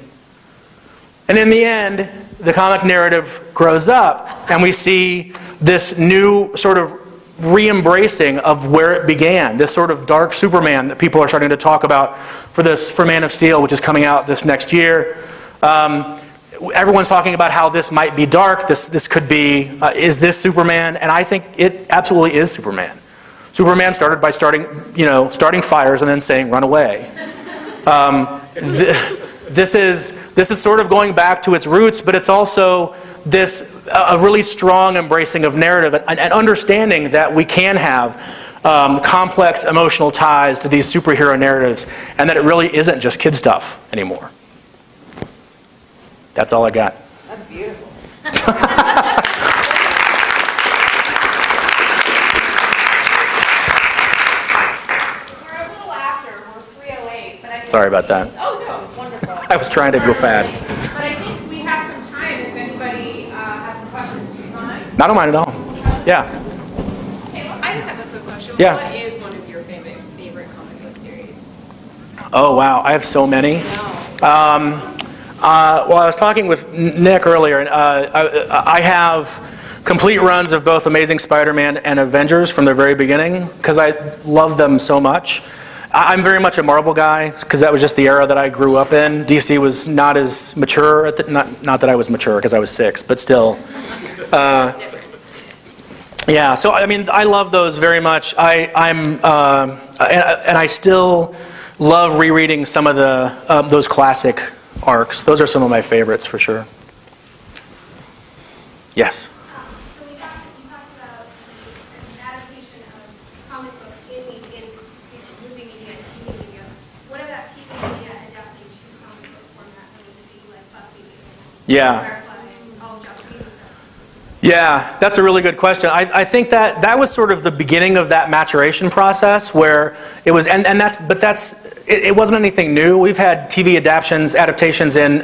And in the end, the comic narrative grows up, and we see this new sort of re-embracing of where it began, this sort of dark Superman that people are starting to talk about for Man of Steel, which is coming out this next year. Everyone's talking about how this might be dark, this could be, is this Superman? And I think it absolutely is Superman. Superman started by starting fires and then saying, run away. This is sort of going back to its roots, but it's also a really strong embracing of narrative and understanding that we can have complex emotional ties to these superhero narratives, and that it really isn't just kid stuff anymore. That's all I got. That's beautiful. We're a little after. We're 3:08, but I think Sorry about that. Oh no, it's wonderful. I was trying to go fast. But I think we have some time if anybody has some questions. Do you mind? I don't mind at all. Yeah. Okay, well, I just have a quick question. Yeah. What is one of your favorite comic book series? Oh, wow. I have so many. Well, I was talking with Nick earlier, and I have complete runs of both Amazing Spider-Man and Avengers from the very beginning, because I love them so much. I'm very much a Marvel guy, because that was just the era that I grew up in. DC was not as mature, not that I was mature, because I was 6, but still. Yeah, so I mean, I love those very much. And I still love rereading some of those classic arcs. Those are some of my favorites for sure. Yes? So you talked about the adaptation of comic books in movie media and TV media. What about TV media adapting to comic book format when you see like Buffy and Firefly and all of Joss Whedon's stuff? Yeah, that's a really good question. I think that was sort of the beginning of that maturation process where it was, it wasn't anything new. We've had TV adaptations in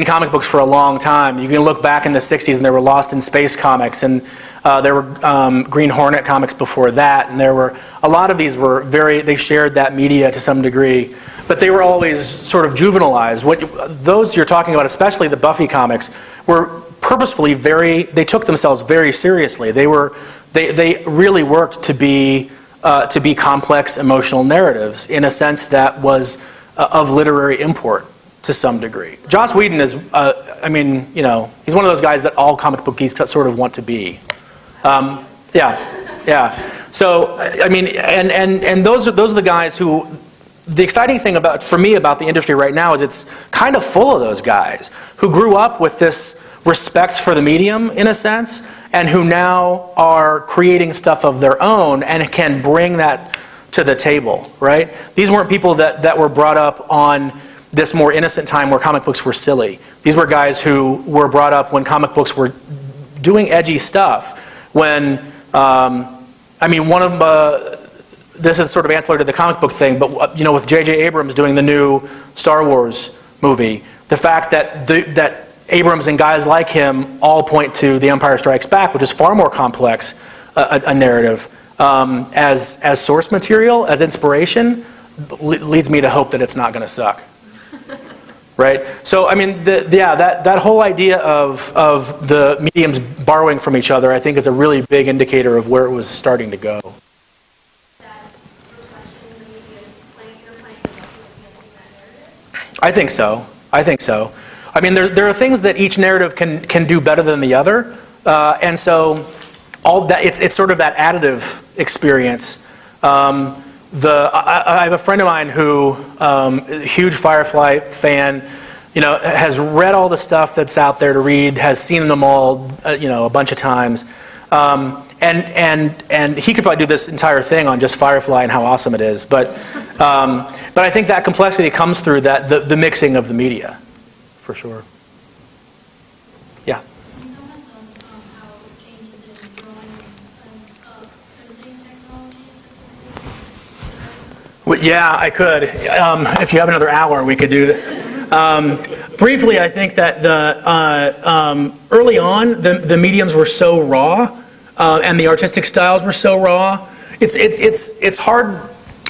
comic books for a long time. You can look back in the 60s and there were Lost in Space comics, and there were Green Hornet comics before that, and there were, a lot of these were they shared that media to some degree, but they were always sort of juvenilized. Those you're talking about, especially the Buffy comics, were purposefully they took themselves very seriously. They really worked to be complex emotional narratives in a sense that was of literary import to some degree. Joss Whedon is, he's one of those guys that all comic book geeks sort of want to be. Yeah. So, I mean, and those are the guys who, the exciting thing for me about the industry right now is it's kind of full of those guys who grew up with this respect for the medium, in a sense, and who now are creating stuff of their own and can bring that to the table, right? These weren't people that were brought up on this more innocent time where comic books were silly. These were guys who were brought up when comic books were doing edgy stuff. When, I mean, one of them, this is sort of ancillary to the comic book thing, but you know, with J.J. Abrams doing the new Star Wars movie, the fact that Abrams and guys like him all point to The Empire Strikes Back, which is far more complex a narrative, as source material, as inspiration, leads me to hope that it's not going to suck. Right? So, I mean, that whole idea of the mediums borrowing from each other, I think, is a really big indicator of where it was starting to go. I think so. I mean, there are things that each narrative can do better than the other, and so all that it's sort of that additive experience. I have a friend of mine who, huge Firefly fan, you know, has read all the stuff that's out there to read, has seen them all, you know, a bunch of times, and he could probably do this entire thing on just Firefly and how awesome it is, but I think that complexity comes through the mixing of the media, for sure. Yeah. Can you comment on how changes in drawing and printing technologies have been made? Well, yeah, I could. If you have another hour, we could do that. Briefly, I think that early on, the mediums were so raw, and the artistic styles were so raw. It's hard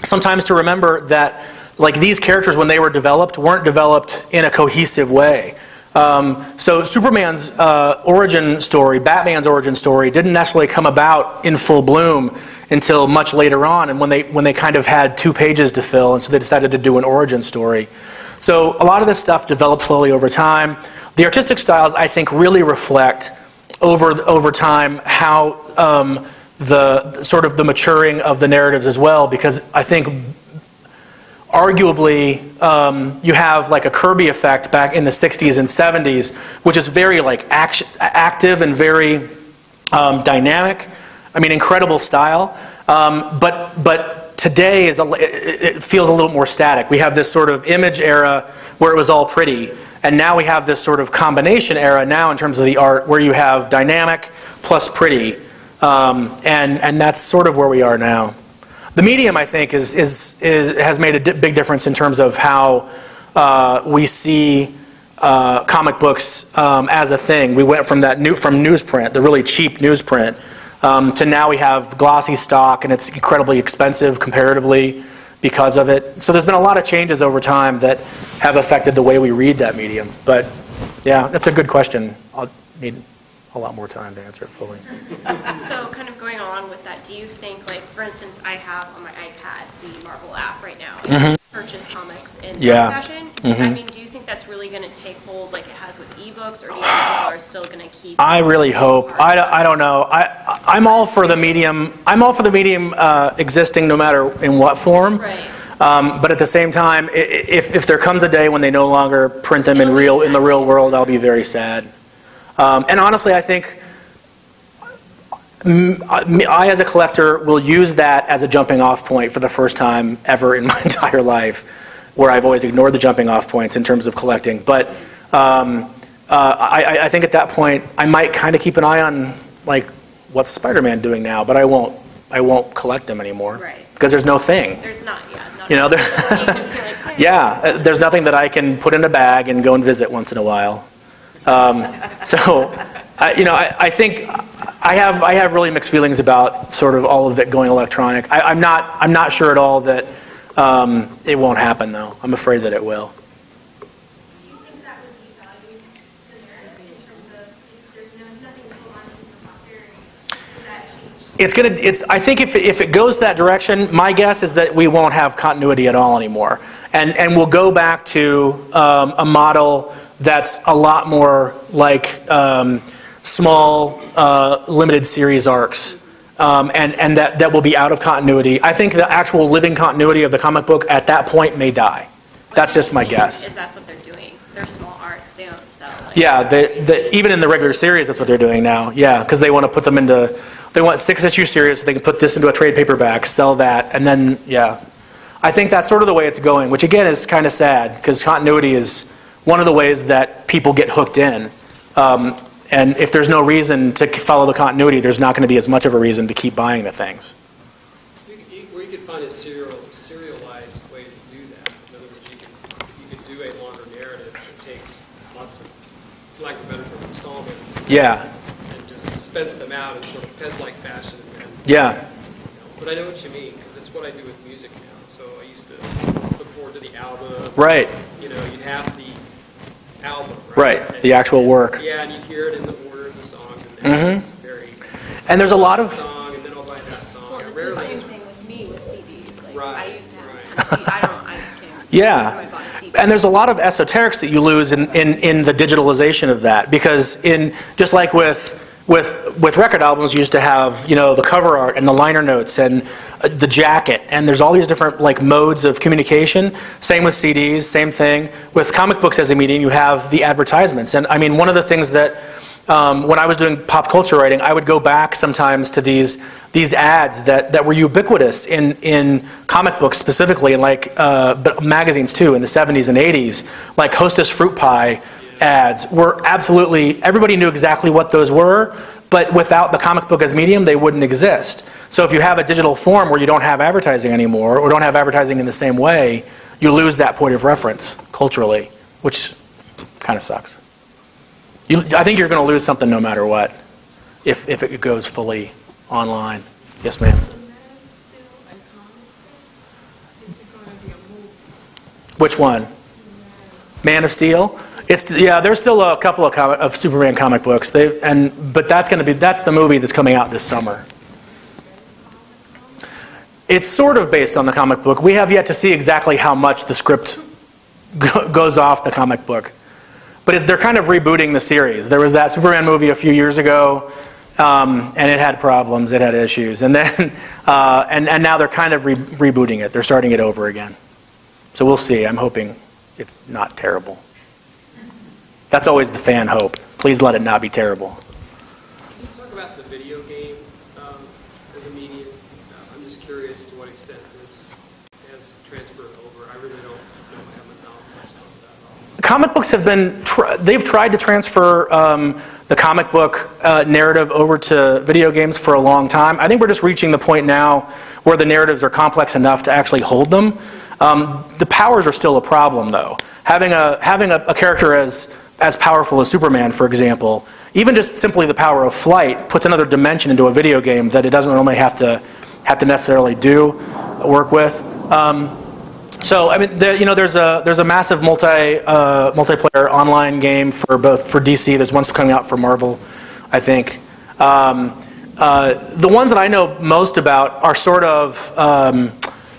sometimes to remember that, like, these characters, when they were developed, weren't developed in a cohesive way. So Superman's origin story, Batman's origin story, didn't necessarily come about in full bloom until much later on, and when they kind of had 2 pages to fill, and so they decided to do an origin story. So a lot of this stuff developed slowly over time. The artistic styles, I think, really reflect over time how the sort of the maturing of the narratives as well, because I think arguably you have like a Kirby effect back in the 60s and 70s, which is very like active and very dynamic. I mean, incredible style, but today it feels a little more static. We have this sort of image era where it was all pretty, and now we have this sort of combination era now in terms of the art where you have dynamic plus pretty, and that's sort of where we are now. The medium, I think, has made a big difference in terms of how we see comic books as a thing. We went from newsprint, the really cheap newsprint, to now we have glossy stock, and it's incredibly expensive comparatively because of it. So there's been a lot of changes over time that have affected the way we read that medium. But yeah, that's a good question. I'll need a lot more time to answer it fully. So kind of going on with that, do you think, like, for instance, I have on my iPad the Marvel app right now, and you purchase comics in fashion. I mean, do you think that's really going to take hold like it has with ebooks, or do you think people are still going to keep... I really hope. I don't know. I'm all for the medium. I'm all for the medium existing no matter in what form. Right. But at the same time, if there comes a day when they no longer print them in the real world, I'll be very sad. And honestly, I think I, as a collector, will use that as a jumping off point for the first time ever in my entire life, where I've always ignored the jumping off points in terms of collecting. But I think at that point, I might kind of keep an eye on, like, what's Spider-Man doing now, but I won't collect them anymore. Right. Because there's no thing. There's not, yeah. You know, yeah, there's nothing that I can put in a bag and go and visit once in a while. So, I think I have really mixed feelings about sort of all of it going electronic. I'm not sure at all that it won't happen, though. I'm afraid that it will. Do you think that would devalue the narrative in terms of if there's nothing to hold on to for posterity? Does that change? I think if it goes that direction, my guess is that we won't have continuity at all anymore, and we'll go back to a model that's a lot more like small, limited series arcs. And that will be out of continuity. I think the actual living continuity of the comic book at that point may die. That's just my guess. Is that's what they're doing? They're small arcs. They don't sell. Like, yeah, even in the regular series, that's what they're doing now. Yeah, because they want to put them into, they want 6-issue series so they can put this into a trade paperback, sell that, and then, yeah. I think that's sort of the way it's going, which again is kind of sad, because continuity is one of the ways that people get hooked in. And if there's no reason to follow the continuity, there's not going to be as much of a reason to keep buying the things. Where you could find a serialized way to do that. In other words, you could do a longer narrative that takes lots of, for lack of a better term, installments. Yeah. And just dispense them out in sort of Pez-like fashion. And, Yeah. But I know what you mean, because that's what I do with music now. So I used to look forward to the album. Right. You know, you'd have the album, Right, and, the actual work. Yeah, and you'd hear it in the order of the songs, and then it's very... And there's a lot of... song, and then I'll buy that song. Well, I it's rarely the same thing with me with CDs. Like, Right, I used to have a ton of CDs. I can't. Yeah, So I bought a CD. and there's a lot of esoterics that you lose in the digitalization of that, because just like with record albums, you used to have, you know, the cover art and the liner notes and the jacket, and there's all these different like modes of communication. Same with CDs, same thing with comic books as a medium. You have the advertisements, and I mean, one of the things that when I was doing pop culture writing, I would go back sometimes to these ads that were ubiquitous in comic books specifically, and like but magazines too in the 70s and 80s, like Hostess fruit pie ads were absolutely, everybody knew exactly what those were, but without the comic book as medium, they wouldn't exist. So if you have a digital form where you don't have advertising anymore, or don't have advertising in the same way, you lose that point of reference culturally, which kind of sucks. I think you're going to lose something no matter what, if it goes fully online. Yes, ma'am. Which one? Man of Steel? Yeah, there's still a couple of Superman comic books. But that's the movie that's coming out this summer. It's sort of based on the comic book. We have yet to see exactly how much the script goes off the comic book. But they're kind of rebooting the series. There was that Superman movie a few years ago, and it had problems, it had issues. And then, and now they're kind of rebooting it. They're starting it over again. So we'll see. I'm hoping it's not terrible. That's always the fan hope. Please let it not be terrible. Can you talk about the video game as a medium? I'm just curious to what extent this has transferred over. I really don't have much knowledge of that. Comic books have they've tried to transfer the comic book narrative over to video games for a long time. I think we're just reaching the point now where the narratives are complex enough to actually hold them. The powers are still a problem, though. Having a character as powerful as Superman, for example, even just simply the power of flight puts another dimension into a video game that it doesn't normally have to necessarily work with. So I mean, there's a massive multiplayer online game for DC. There's one coming out for Marvel, I think. The ones that I know most about are sort of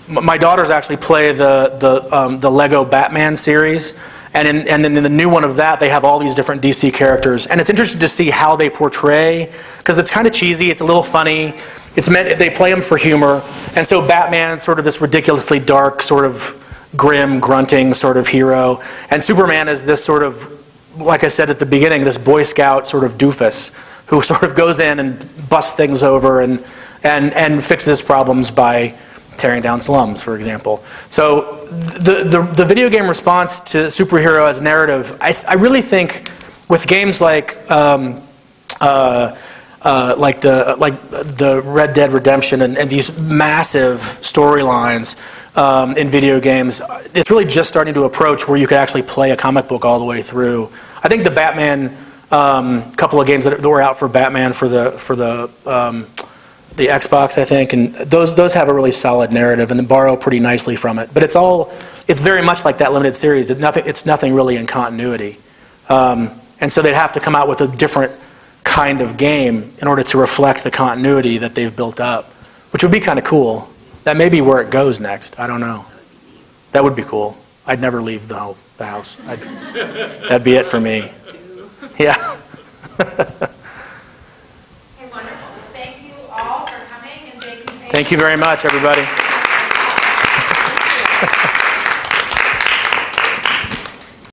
my daughters actually play the Lego Batman series. And then in the new one of that, they have all these different DC characters. And it's interesting to see how they portray, because it's kind of cheesy, it's a little funny. They play them for humor. And so Batman's sort of this ridiculously dark, sort of grim, grunting sort of hero. And Superman is this sort of, like I said at the beginning, this Boy Scout sort of doofus who sort of goes in and busts things over and fixes problems by tearing down slums, for example. So the video game response to superhero as narrative, I really think with games like the Red Dead Redemption and these massive storylines in video games, it's really just starting to approach where you could actually play a comic book all the way through. I think the Batman couple of games that were out for Batman for the Xbox, I think, and those have a really solid narrative and then borrow pretty nicely from it. But it's very much like that limited series. It's nothing really in continuity, and so they'd have to come out with a different kind of game in order to reflect the continuity that they've built up, which would be kind of cool. That may be where it goes next. I don't know. That would be cool. I'd never leave the house. That'd be it for me. Yeah. Thank you very much, everybody.